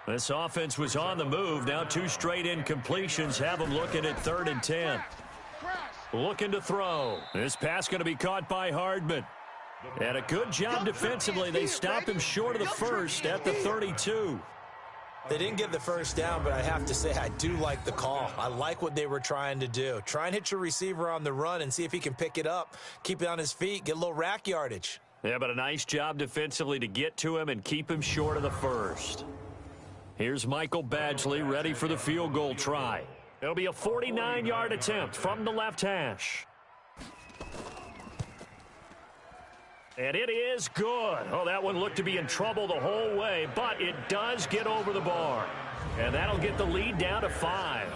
This offense was on the move. Now 2 straight incompletions have them looking at 3rd and 10. Looking to throw. This pass going to be caught by Hardman. And a good job defensively. They stop him short of the first at the 32. They didn't get the first down, but I have to say I do like the call. I like what they were trying to do. Try and hit your receiver on the run and see if he can pick it up, keep it on his feet, get a little rack yardage. Yeah, but a nice job defensively to get to him and keep him short of the first. Here's Michael Badgley ready for the field goal try. It'll be a 49-yard attempt from the left hash. And it is good. Oh, that one looked to be in trouble the whole way, but it does get over the bar. And that'll get the lead down to 5.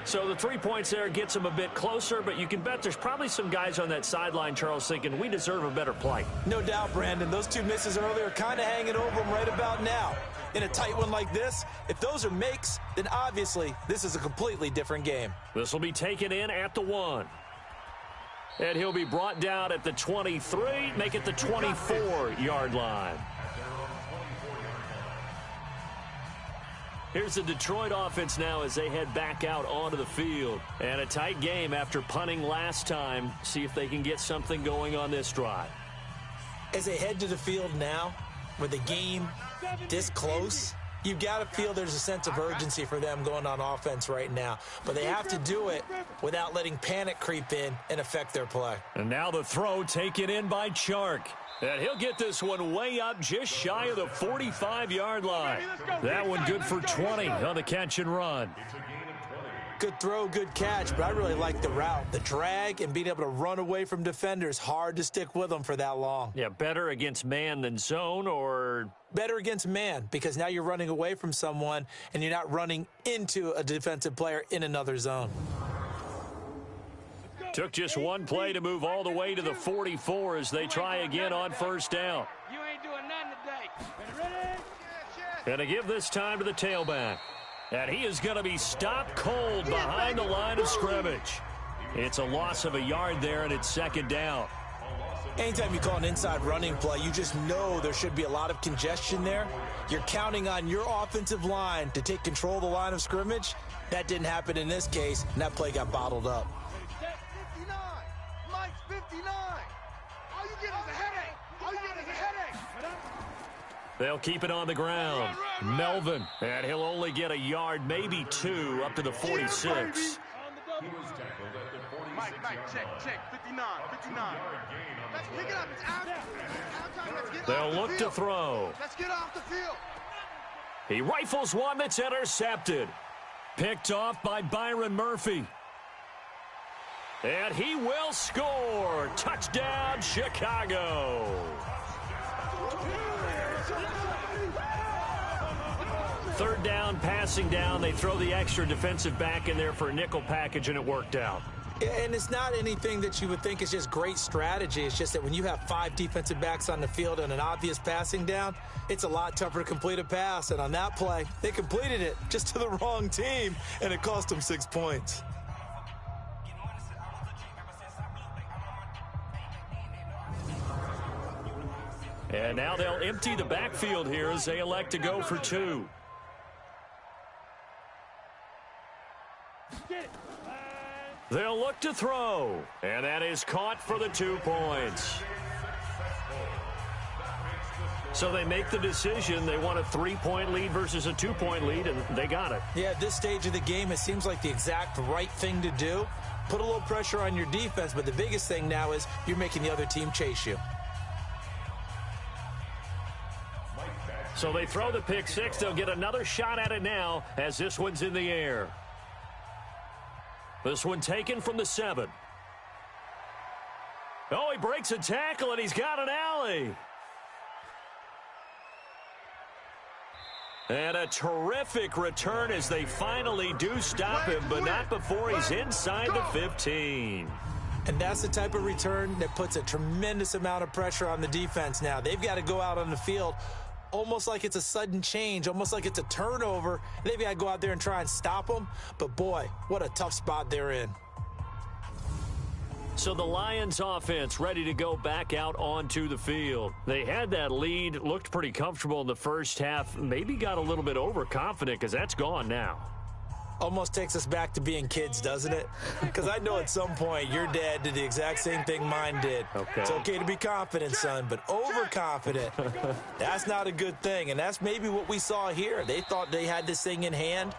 So the 3 points there gets them a bit closer, but you can bet there's probably some guys on that sideline, Charles, thinking we deserve a better play. No doubt, Brandon. Those 2 misses earlier kind of hanging over them right about now. In a tight one like this, if those are makes, then obviously this is a completely different game. This will be taken in at the 1. And he'll be brought down at the 23, make it the 24-yard line. Here's the Detroit offense now as they head back out onto the field. And a tight game after punting last time. See if they can get something going on this drive. As they head to the field now, with the game this close, you've got to feel there's a sense of urgency for them going on offense right now. But they have to do it without letting panic creep in and affect their play. And now the throw taken in by Chark. And he'll get this one way up just shy of the 45-yard line. That one good for 20 on the catch and run. Good throw, good catch, but I really like the route. The drag and being able to run away from defenders, hard to stick with them for that long. Yeah, better against man than zone, or? Better against man, because now you're running away from someone and you're not running into a defensive player in another zone. Took just one play to move all the way to the 44 as they try again on first down. You ain't doing nothing today. Ready? And to give this time to the tailback. And he is going to be stopped cold behind the line of scrimmage. It's a loss of a yard there, and it's 2nd down. Anytime you call an inside running play, you just know there should be a lot of congestion there. You're counting on your offensive line to take control of the line of scrimmage. That didn't happen in this case, and that play got bottled up. 59. Mike's 59. All you get is a headache. All you get is a headache. They'll keep it on the ground. Melvin, and he'll only get a yard, maybe 2, up to the 46. He was tackled at the 46. Mike, check. 59. Let's pick it up. It's out. Let's get They'll off the look field. to throw. Let's get off the field. He rifles one that's intercepted. Picked off by Byron Murphy. And he will score. Touchdown, Chicago. Third down, passing down. They throw the extra defensive back in there for a nickel package, and it worked out. And it's not anything that you would think is just great strategy. It's just that when you have 5 defensive backs on the field and an obvious passing down, it's a lot tougher to complete a pass. And on that play, they completed it just to the wrong team, and it cost them 6 points. And now they'll empty the backfield here as they elect to go for 2. They'll look to throw, and that is caught for the 2 points. So they make the decision. They want a 3-point lead versus a 2-point lead, and they got it. Yeah, at this stage of the game, it seems like the exact right thing to do. Put a little pressure on your defense, but the biggest thing now is you're making the other team chase you. So they throw the pick 6. They'll get another shot at it now as this one's in the air. This one taken from the 7. Oh, he breaks a tackle, and he's got an alley. And a terrific return as they finally do stop him, but not before he's inside the 15. And that's the type of return that puts a tremendous amount of pressure on the defense now. They've got to go out on the field almost like it's a sudden change, almost like it's a turnover. They've got to go out there and try and stop them. But, boy, what a tough spot they're in. So the Lions offense ready to go back out onto the field. They had that lead, looked pretty comfortable in the first half, maybe got a little bit overconfident because that's gone now. Almost takes us back to being kids, doesn't it? Because I know at some point your dad did the exact same thing mine did. Okay. It's okay to be confident, son, but overconfident, that's not a good thing. And that's maybe what we saw here. They thought they had this thing in hand,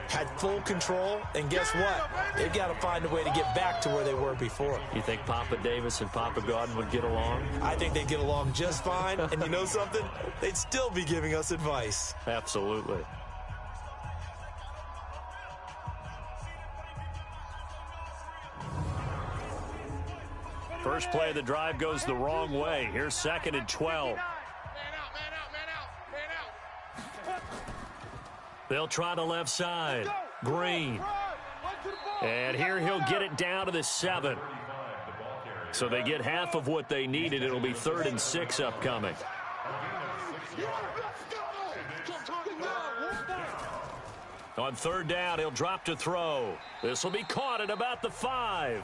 had full control, and guess what? They've got to find a way to get back to where they were before. You think Papa Davis and Papa Godwin would get along? I think they'd get along just fine. And you know something? They'd still be giving us advice. Absolutely. First play of the drive goes the wrong way. Here's 2nd and 12. They'll try the left side. Green. And here he'll get it down to the 7. So they get half of what they needed. It'll be 3rd and 6 upcoming. On 3rd down, he'll drop to throw. This will be caught at about the 5.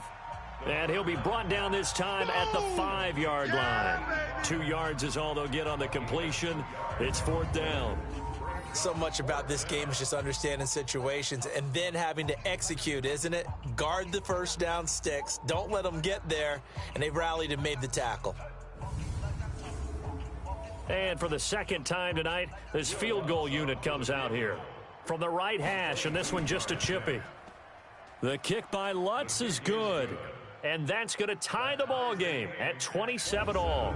And he'll be brought down this time at the 5-yard line. 2 yards is all they'll get on the completion. It's 4th down. So much about this game is just understanding situations and then having to execute, isn't it? Guard the first down sticks. Don't let them get there. And they rallied and made the tackle. And for the 2nd time tonight, this field goal unit comes out here. From the right hash, and this one just a chippy. The kick by Lutz is good. And that's going to tie the ball game at 27-all.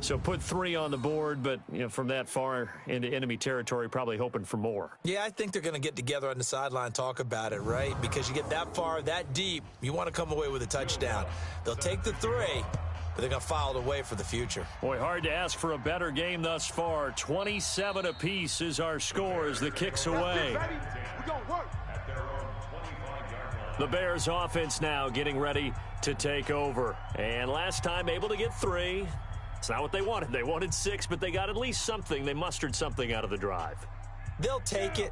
So put 3 on the board, but from that far into enemy territory, probably hoping for more. Yeah, I think they're going to get together on the sideline and talk about it, right? Because you get that far, that deep, you want to come away with a touchdown. They'll take the 3, but they're going to file it away for the future. Boy, hard to ask for a better game thus far. 27 apiece is our score as the kick's away. The Bears offense now getting ready to take over. And last time able to get 3. It's not what they wanted. They wanted 6, but they got at least something. They mustered something out of the drive. They'll take it.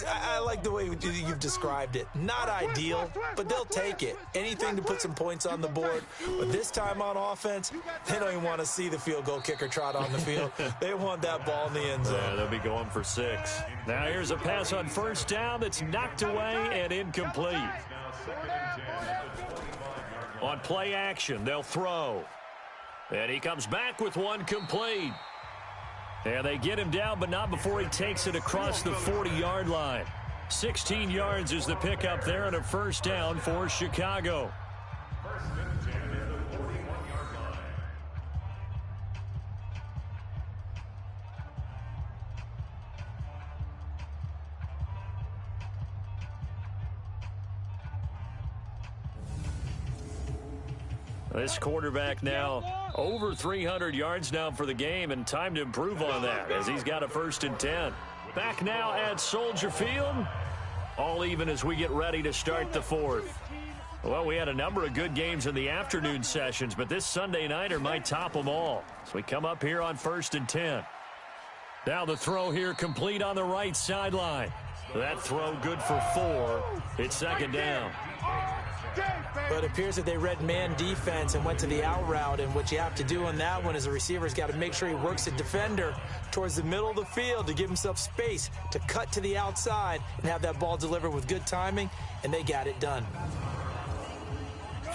I like the way you've described it. Not ideal, but they'll take it. Anything to put some points on the board. But this time on offense, they don't even want to see the field goal kicker trot on the field. They want that ball in the end zone. Yeah, they'll be going for 6. Now here's a pass on 1st down that's knocked away and incomplete. On play action, they'll throw. And he comes back with one complete. And they get him down, but not before he takes it across the 40-yard line. 16 yards is the pickup there and a first down for Chicago. First and 10 at the 41-yard line. This quarterback now over 300 yards now for the game, and time to improve on that as he's got a first and 10. Back now at Soldier Field. All even as we get ready to start the fourth. Well, we had a number of good games in the afternoon sessions, but this Sunday nighter might top them all. So we come up here on first and 10. Now the throw here complete on the right sideline. That throw good for 4. It's second down. But it appears that they read man defense and went to the out route, and what you have to do on that one is the receiver's got to make sure he works the defender towards the middle of the field to give himself space to cut to the outside and have that ball delivered with good timing, and they got it done.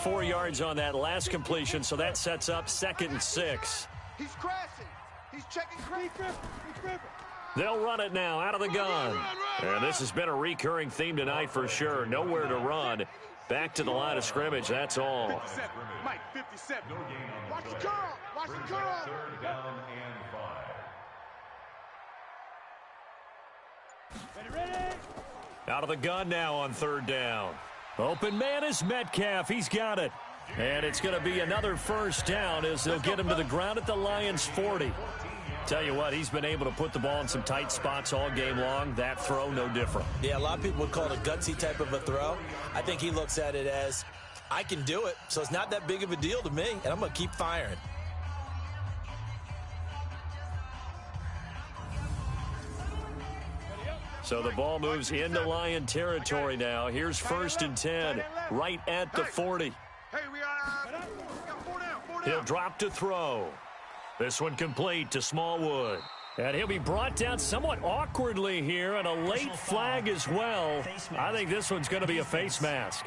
4 yards on that last completion, so that sets up second and 6. He's crashing. He's checking crazy. They'll run it now out of the gun. And this has been a recurring theme tonight for sure. Nowhere to run. Back to the line of scrimmage, that's all. 57. Mike, 57. No gain on Watch the the play. curl. Watch the Brings curl. up third down and 5. Ready? Out of the gun now on third down. Open man is Metcalf. He's got it. And it's going to be another first down as they'll get him to the ground at the Lions' 40. Tell you what, he's been able to put the ball in some tight spots all game long. That throw, no different. Yeah, a lot of people would call it a gutsy type of a throw. I think he looks at it as, I can do it, so it's not that big of a deal to me, and I'm going to keep firing. So the ball moves into Lion territory now. Here's first and 10, right at the 40. Hey, we got 4 down. He'll drop to throw. This one complete to Smallwood. And he'll be brought down somewhat awkwardly here, and a late flag as well. I think this one's going to be a face mask.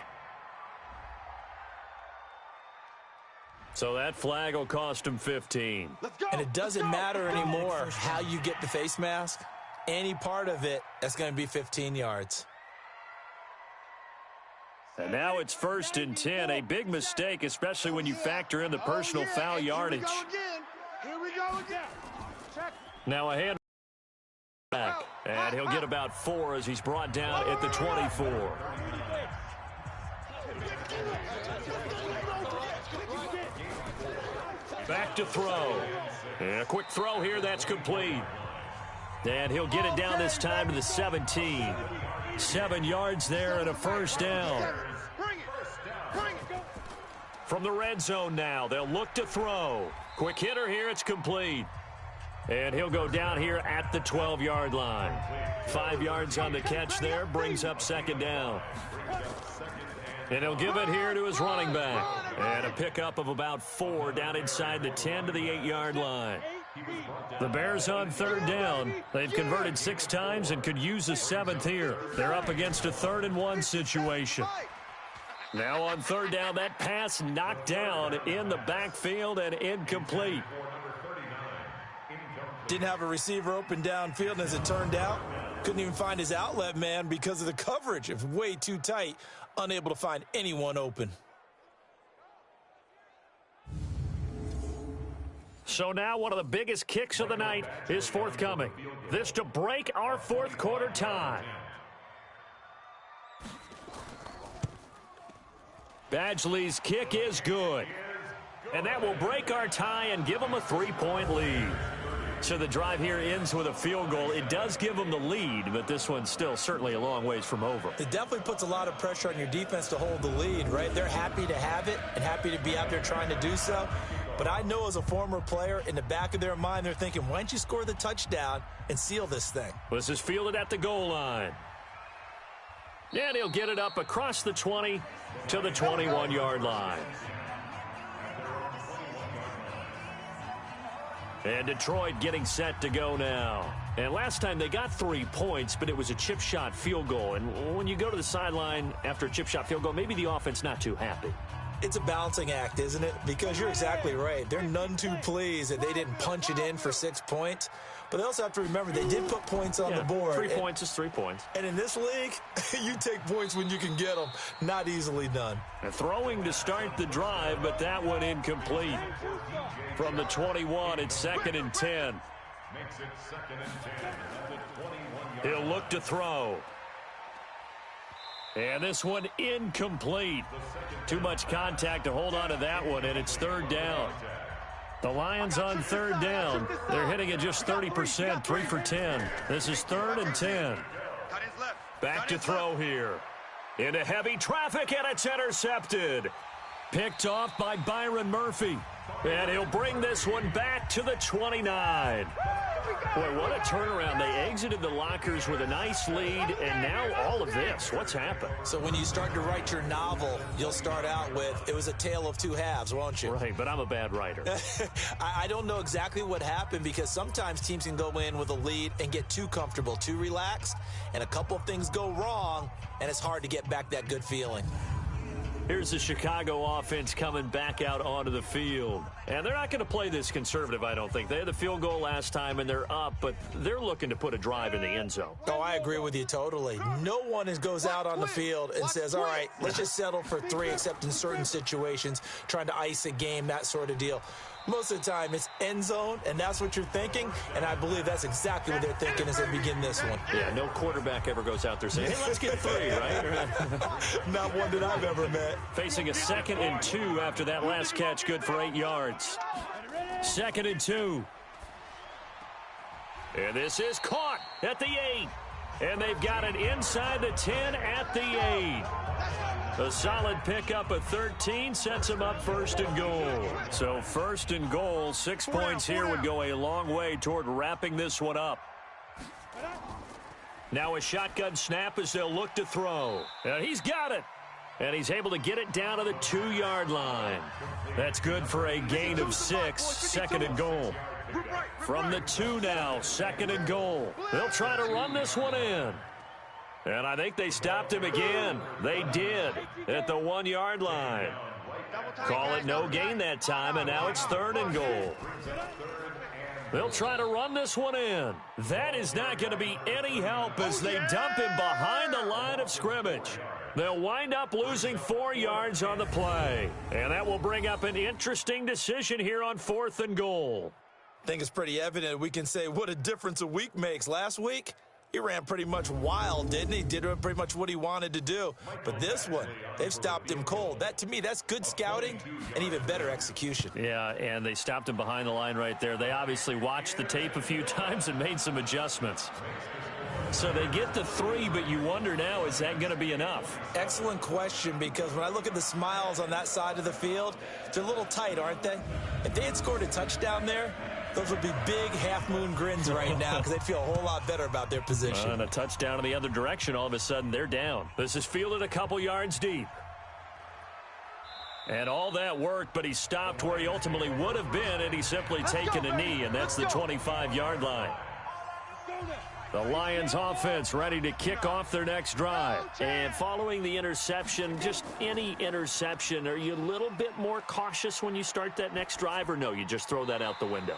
So that flag will cost him 15. Let's go. And it doesn't matter anymore how you get the face mask. Any part of it, that's going to be 15 yards. And now it's first and 10. A big mistake, especially when you factor in the personal foul yardage. Here we go again. Check. Now a hand back, and he'll get about 4 as he's brought down at the 24. Back to throw. And a quick throw here, that's complete. And he'll get it down this time to the 17. 7 yards there and a first down. Bring it. Bring it. From the red zone now, they'll look to throw. Quick hitter here, it's complete. And he'll go down here at the 12-yard line. 5 yards on the catch there, brings up second down. And he'll give it here to his running back. And a pickup of about 4 down inside the 10 to the 8-yard line. The Bears on third down. They've converted 6 times and could use a 7th here. They're up against a 3rd and 1 situation. Now on third down, that pass knocked down in the backfield and incomplete. Didn't have a receiver open downfield, and as it turned out, couldn't even find his outlet man because of the coverage. It was way too tight, unable to find anyone open. So now one of the biggest kicks of the night is forthcoming. This to break our fourth quarter tie. Badgley's kick is good. And that will break our tie and give them a 3-point lead. So the drive here ends with a field goal. It does give them the lead, but this one's still certainly a long ways from over. It definitely puts a lot of pressure on your defense to hold the lead, right? They're happy to have it and happy to be out there trying to do so. But I know as a former player, in the back of their mind, they're thinking, why don't you score the touchdown and seal this thing? This is fielded at the goal line. And he'll get it up across the 20 to the 21-yard line. And Detroit getting set to go now. And last time they got 3 points, but it was a chip shot field goal. And when you go to the sideline after a chip shot field goal, maybe the offense not too happy. It's a balancing act, isn't it? Because you're exactly right. They're none too pleased that they didn't punch it in for 6 points. But they also have to remember they did put points on the board. 3 points is 3 points. And in this league, you take points when you can get them. Not easily done. Throwing to start the drive, but that one incomplete. From the 21, it's 2nd and 10. Makes it 2nd and 10 at the 21-yard. He'll look to throw. And this one incomplete. Too much contact to hold on to that one, and it's 3rd down. The Lions on 3rd down. They're hitting it just 30%, 3 for 10. This is 3rd and 10. Back to throw here. Into heavy traffic, and it's intercepted. Picked off by Byron Murphy. And he'll bring this one back to the 29. Boy, what a turnaround. They exited the lockers with a nice lead, and now all of this. What's happened? So when you start to write your novel, you'll start out with, it was a tale of 2 halves, won't you? Right, but I'm a bad writer. I don't know exactly what happened because sometimes teams can go in with a lead and get too comfortable, too relaxed, and a couple of things go wrong, and it's hard to get back that good feeling. Here's the Chicago offense coming back out onto the field. And they're not going to play this conservative, I don't think. They had the field goal last time, and they're up, but they're looking to put a drive in the end zone. Oh, I agree with you totally. No one goes out on the field and says, all right, let's just settle for 3, except in certain situations, trying to ice a game, that sort of deal. Most of the time, it's end zone, and that's what you're thinking, and I believe that's exactly what they're thinking as they begin this one. Yeah, no quarterback ever goes out there saying, hey, let's get 3, right? Not one that I've ever met. Facing a 2nd and 2 after that last catch, good for 8 yards. 2nd and 2. And this is caught at the 8. And they've got it inside the 10 at the 8. A solid pickup of 13 sets him up 1st and goal. So 1st and goal, 6 points here would go a long way toward wrapping this one up. Now a shotgun snap as they'll look to throw. And he's got it. And he's able to get it down to the 2-yard line. That's good for a gain of 6, 2nd and goal. From the 2 now, 2nd and goal. They'll try to run this one in. And I think they stopped him again. They did at the 1-yard line. Call it no gain that time, and now it's 3rd and goal. They'll try to run this one in. That is not going to be any help as they dump him behind the line of scrimmage. They'll wind up losing 4 yards on the play. And that will bring up an interesting decision here on 4th and goal. I think it's pretty evident we can say what a difference a week makes. Last week, he ran pretty much wild, didn't he? Did pretty much what he wanted to do. But this one, they've stopped him cold. That, to me, that's good scouting and even better execution. Yeah, and they stopped him behind the line right there. They obviously watched the tape a few times and made some adjustments. So they get to 3, but you wonder now, is that going to be enough? Excellent question, because when I look at the smiles on that side of the field, they're a little tight, aren't they? If they had scored a touchdown there, those would be big half-moon grins right now because they'd feel a whole lot better about their position. And a touchdown in the other direction, all of a sudden they're down. This is fielded a couple yards deep. And all that worked, but he stopped where he ultimately would have been, and he's simply taken a knee, and that's the 25-yard line. The Lions offense ready to kick off their next drive. And following the interception, just any interception, are you a little bit more cautious when you start that next drive, or no, you just throw that out the window?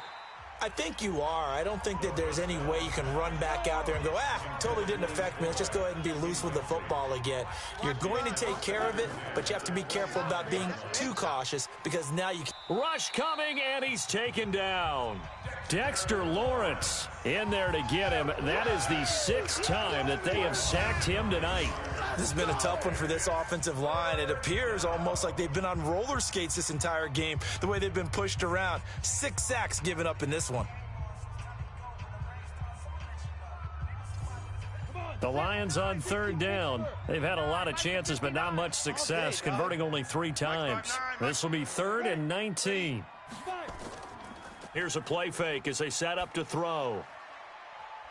I think you are. I don't think that there's any way you can run back out there and go, totally didn't affect me. Let's just go ahead and be loose with the football again. You're going to take care of it, but you have to be careful about being too cautious because now you can. Rush coming, and he's taken down. Dexter Lawrence in there to get him. That is the 6th time that they have sacked him tonight. This has been a tough one for this offensive line. It appears almost like they've been on roller skates this entire game, the way they've been pushed around. 6 sacks given up in this one. The Lions on 3rd down. They've had a lot of chances, but not much success, converting only 3 times. This will be 3rd and 19. Here's a play fake as they set up to throw.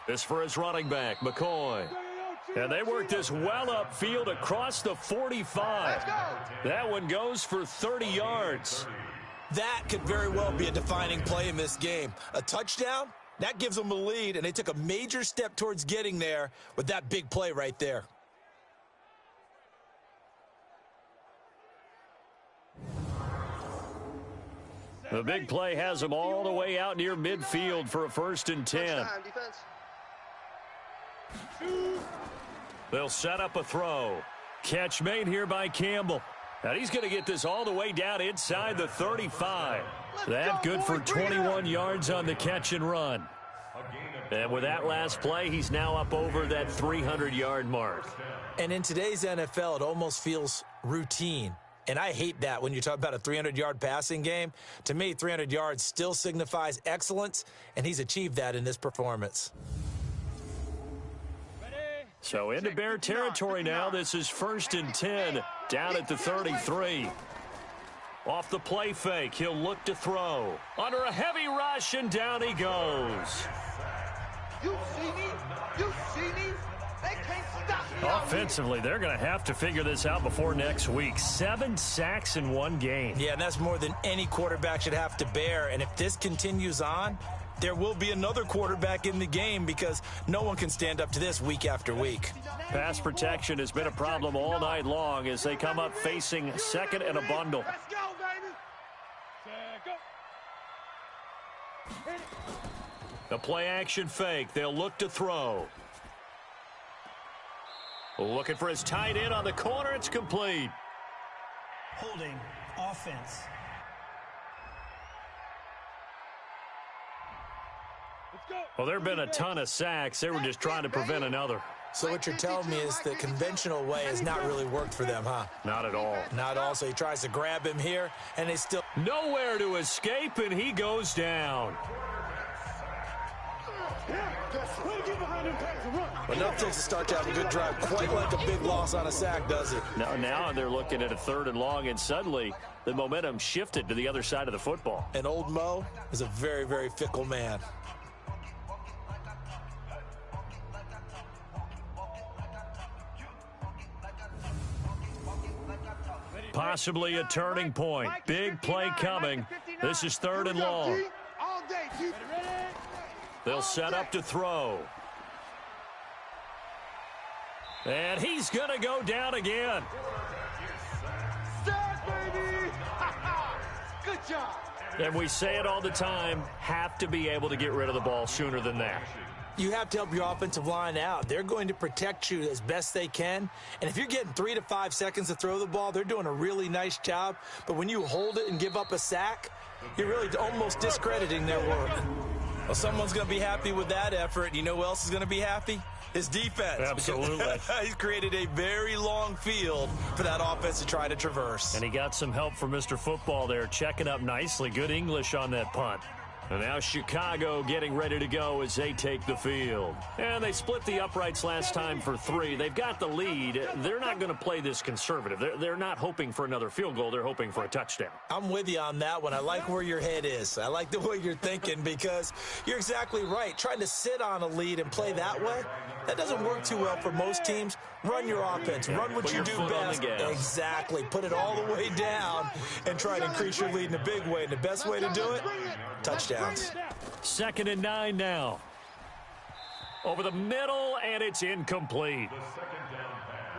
This for his running back, McCoy. And they work this well upfield across the 45. That one goes for 30 yards. That could very well be a defining play in this game. A touchdown, that gives them a lead, and they took a major step towards getting there with that big play right there. The big play has them all the way out near midfield for a 1st and 10. They'll set up a throw. Catch made here by Campbell. And he's going to get this all the way down inside the 35. That good for 21 yards on the catch and run. And with that last play, he's now up over that 300-yard mark. And in today's NFL, it almost feels routine. And I hate that when you talk about a 300-yard passing game. To me, 300 yards still signifies excellence, and he's achieved that in this performance. So into Bear territory now. This is 1st and 10 down at the 33. Off the play fake, he'll look to throw. Under a heavy rush, and down he goes. You see me? You see me? They can't stop me. Offensively, they're going to have to figure this out before next week. 7 sacks in one game. Yeah, and that's more than any quarterback should have to bear. And if this continues on, there will be another quarterback in the game because no one can stand up to this week after week. Pass protection has been a problem all night long as they come up facing 2nd and a bundle. Let's go, baby. The play action fake. They'll look to throw. Looking for his tight end on the corner. It's complete. Holding offense. Well, there have been a ton of sacks. They were just trying to prevent another. So what you're telling me is the conventional way has not really worked for them, huh? Not at all. Not at all. So he tries to grab him here, and they still... Nowhere to escape, and he goes down. But enough takes to start to have a good drive. Quite like a big loss on a sack, does it? Now they're looking at a 3rd and long, and suddenly the momentum shifted to the other side of the football. And old Mo is a very, very fickle man. Possibly a turning point. Big play coming. This is 3rd and long. They'll set up to throw. And he's going to go down again. Good job. And we say it all the time, have to be able to get rid of the ball sooner than that. You have to help your offensive line out. They're going to protect you as best they can. And if you're getting 3 to 5 seconds to throw the ball, they're doing a really nice job. But when you hold it and give up a sack, you're really almost discrediting their work. Well, someone's going to be happy with that effort. You know who else is going to be happy? His defense. Absolutely. He's created a very long field for that offense to try to traverse. And he got some help from Mr. Football there, checking up nicely. Good English on that punt. And now Chicago getting ready to go as they take the field. And they split the uprights last time for 3. They've got the lead. They're not going to play this conservative. They're not hoping for another field goal. They're hoping for a touchdown. I'm with you on that one. I like where your head is. I like the way you're thinking because you're exactly right. Trying to sit on a lead and play that way, that doesn't work too well for most teams. Run your offense. Run what you do best. Exactly. Put it all the way down and try to increase your lead in a big way. And the best way to do it, touchdowns. 2nd and 9 now. Over the middle, and it's incomplete.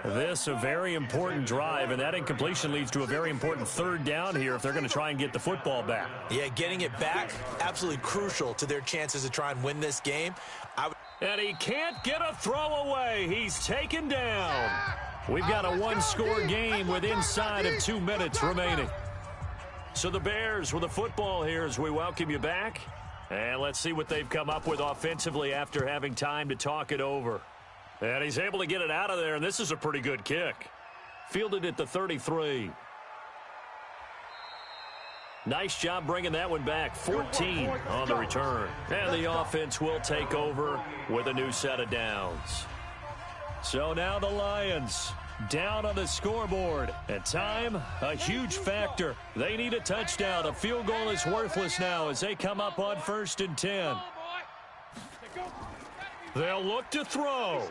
This a very important drive, and that incompletion leads to a very important 3rd down here if they're going to try and get the football back. Yeah, getting it back, absolutely crucial to their chances to try and win this game. And he can't get a throw away. He's taken down. We've got a 1-score game with inside of 2 minutes remaining. So the Bears with the football here as we welcome you back. And let's see what they've come up with offensively after having time to talk it over. And he's able to get it out of there, and this is a pretty good kick. Fielded at the 33. Nice job bringing that one back. 14 on the return. And the offense will take over with a new set of downs. So now the Lions down on the scoreboard. And time, a huge factor. They need a touchdown. A field goal is worthless now as they come up on 1st and 10. They'll look to throw.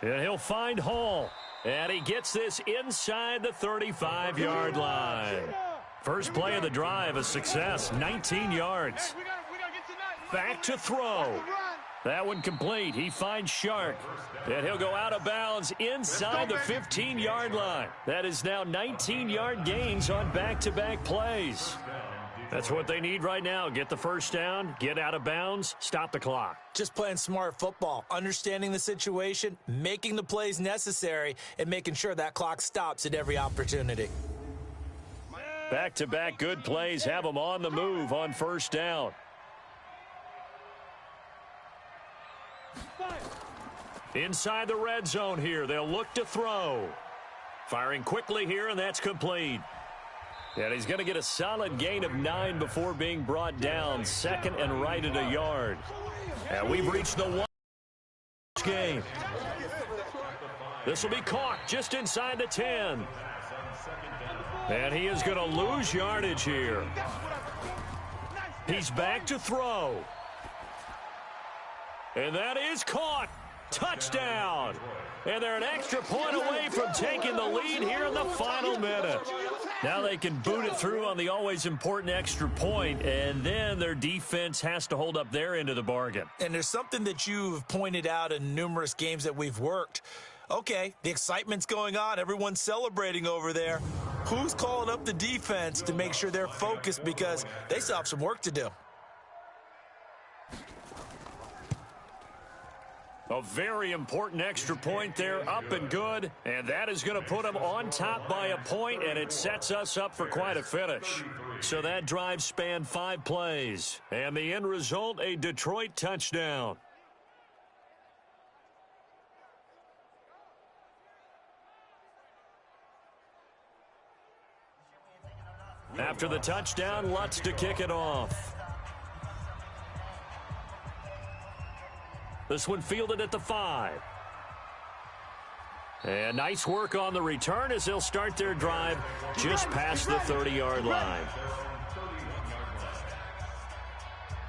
And he'll find Hall. And he gets this inside the 35-yard line. First play of the drive, a success, 19 yards. Back to throw. That one complete. He finds Shark. And he'll go out of bounds inside the 15-yard line. That is now 19-yard gains on back-to-back plays. That's what they need right now. Get the first down, get out of bounds, stop the clock. Just playing smart football, understanding the situation, making the plays necessary, and making sure that clock stops at every opportunity. Back-to-back good plays have them on the move on first down. Inside the red zone here, they'll look to throw. Firing quickly here, and that's complete. And he's going to get a solid gain of 9 before being brought down. Second and right at a yard. And we've reached the 1 game. This will be caught just inside the 10. And he is going to lose yardage here. He's back to throw. And that is caught. Touchdown. And they're an extra point away from taking the lead here in the final minute. Now they can boot it through on the always important extra point, and then their defense has to hold up their end of the bargain. And there's something that you've pointed out in numerous games that we've worked. Okay, the excitement's going on. Everyone's celebrating over there. Who's calling up the defense to make sure they're focused, because they still have some work to do? A very important extra point there, up and good, and that is going to put them on top by a point, and it sets us up for quite a finish. So that drive spanned 5 plays, and the end result, a Detroit touchdown. After the touchdown, Lutz to kick it off. This one fielded at the 5. And nice work on the return as they'll start their drive just past the 30-yard line.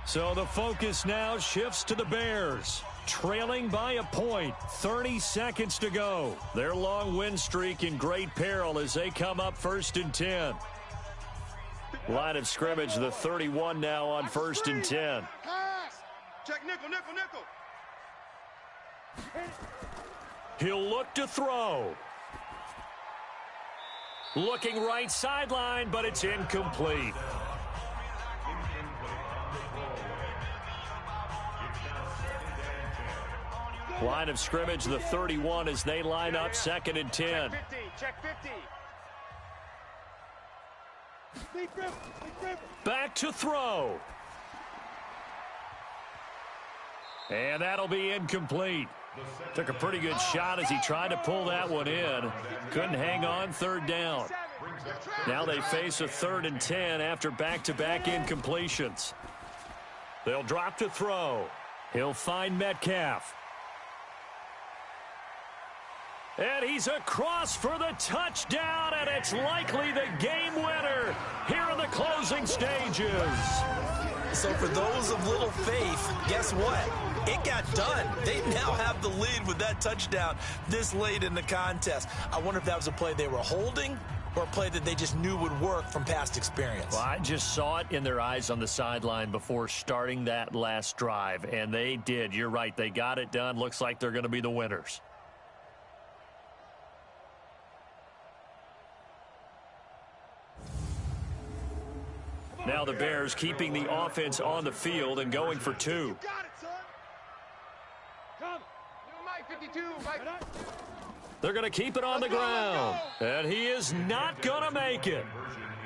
So the focus now shifts to the Bears, trailing by a point, 30 seconds to go. Their long win streak in great peril as they come up 1st and 10. Line of scrimmage, the 31 now on 1st and 10. Check nickel, nickel, nickel. He'll look to throw. Looking right sideline, but it's incomplete. Line of scrimmage, the 31 as they line up 2nd and 10. Check 50. Back to throw. And that'll be incomplete. Took a pretty good shot as he tried to pull that one in. Couldn't hang on, 3rd down. Now they face a 3rd and 10 after back-to-back incompletions. They'll drop to throw. He'll find Metcalf. And he's across for the touchdown, and it's likely the game winner here in the closing stages. So for those of little faith, guess what? It got done. They now have the lead with that touchdown this late in the contest. I wonder if that was a play they were holding or a play that they just knew would work from past experience. Well, I just saw it in their eyes on the sideline before starting that last drive, and they did. You're right. They got it done. Looks like they're going to be the winners. Now the Bears keeping the offense on the field and going for 2. You got it, son. Come. Mike 52, Mike. They're going to keep it on the ground. And he is not going to make it.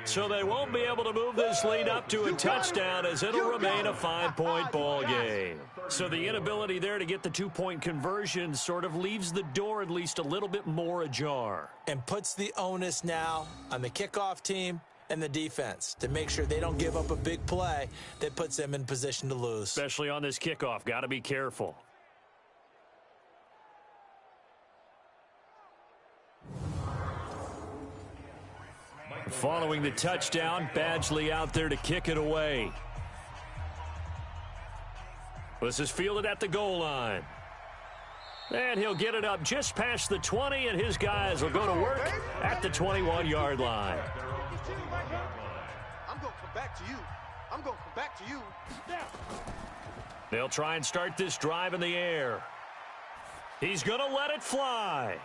So they won't be able to move this lead up to a touchdown as it'll remain a 5-point ball game. So the inability there to get the 2-point conversion sort of leaves the door at least a little bit more ajar. And puts the onus now on the kickoff team and the defense to make sure they don't give up a big play that puts them in position to lose. Especially on this kickoff. Got to be careful. Following the touchdown, Badgley out there to kick it away. This is fielded at the goal line. And he'll get it up just past the 20, and his guys will go to work at the 21-yard line. I'm going to come back to you. I'm going to come back to you. They'll try and start this drive in the air. He's going to let it fly.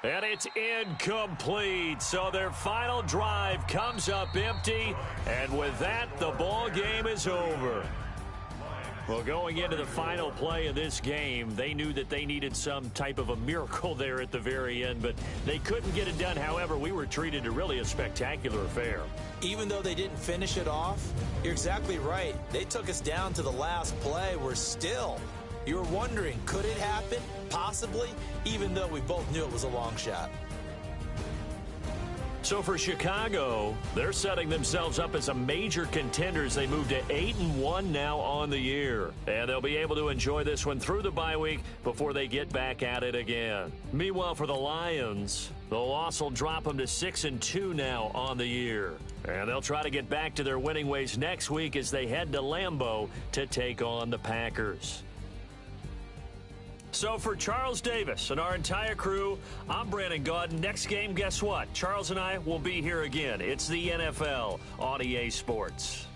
And it's incomplete. So their final drive comes up empty. And with that, the ball game is over. Well, going into the final play of this game, they knew that they needed some type of a miracle there at the very end, but they couldn't get it done. However, we were treated to really a spectacular affair. Even though they didn't finish it off, you're exactly right. They took us down to the last play. We're still, you were wondering, could it happen? Possibly, even though we both knew it was a long shot. So for Chicago, they're setting themselves up as a major contender as they move to 8-1 now on the year. And they'll be able to enjoy this one through the bye week before they get back at it again. Meanwhile, for the Lions, the loss will drop them to 6-2 now on the year. And they'll try to get back to their winning ways next week as they head to Lambeau to take on the Packers. So for Charles Davis and our entire crew, I'm Brandon Gaudin. Next game, guess what? Charles and I will be here again. It's the NFL on EA Sports.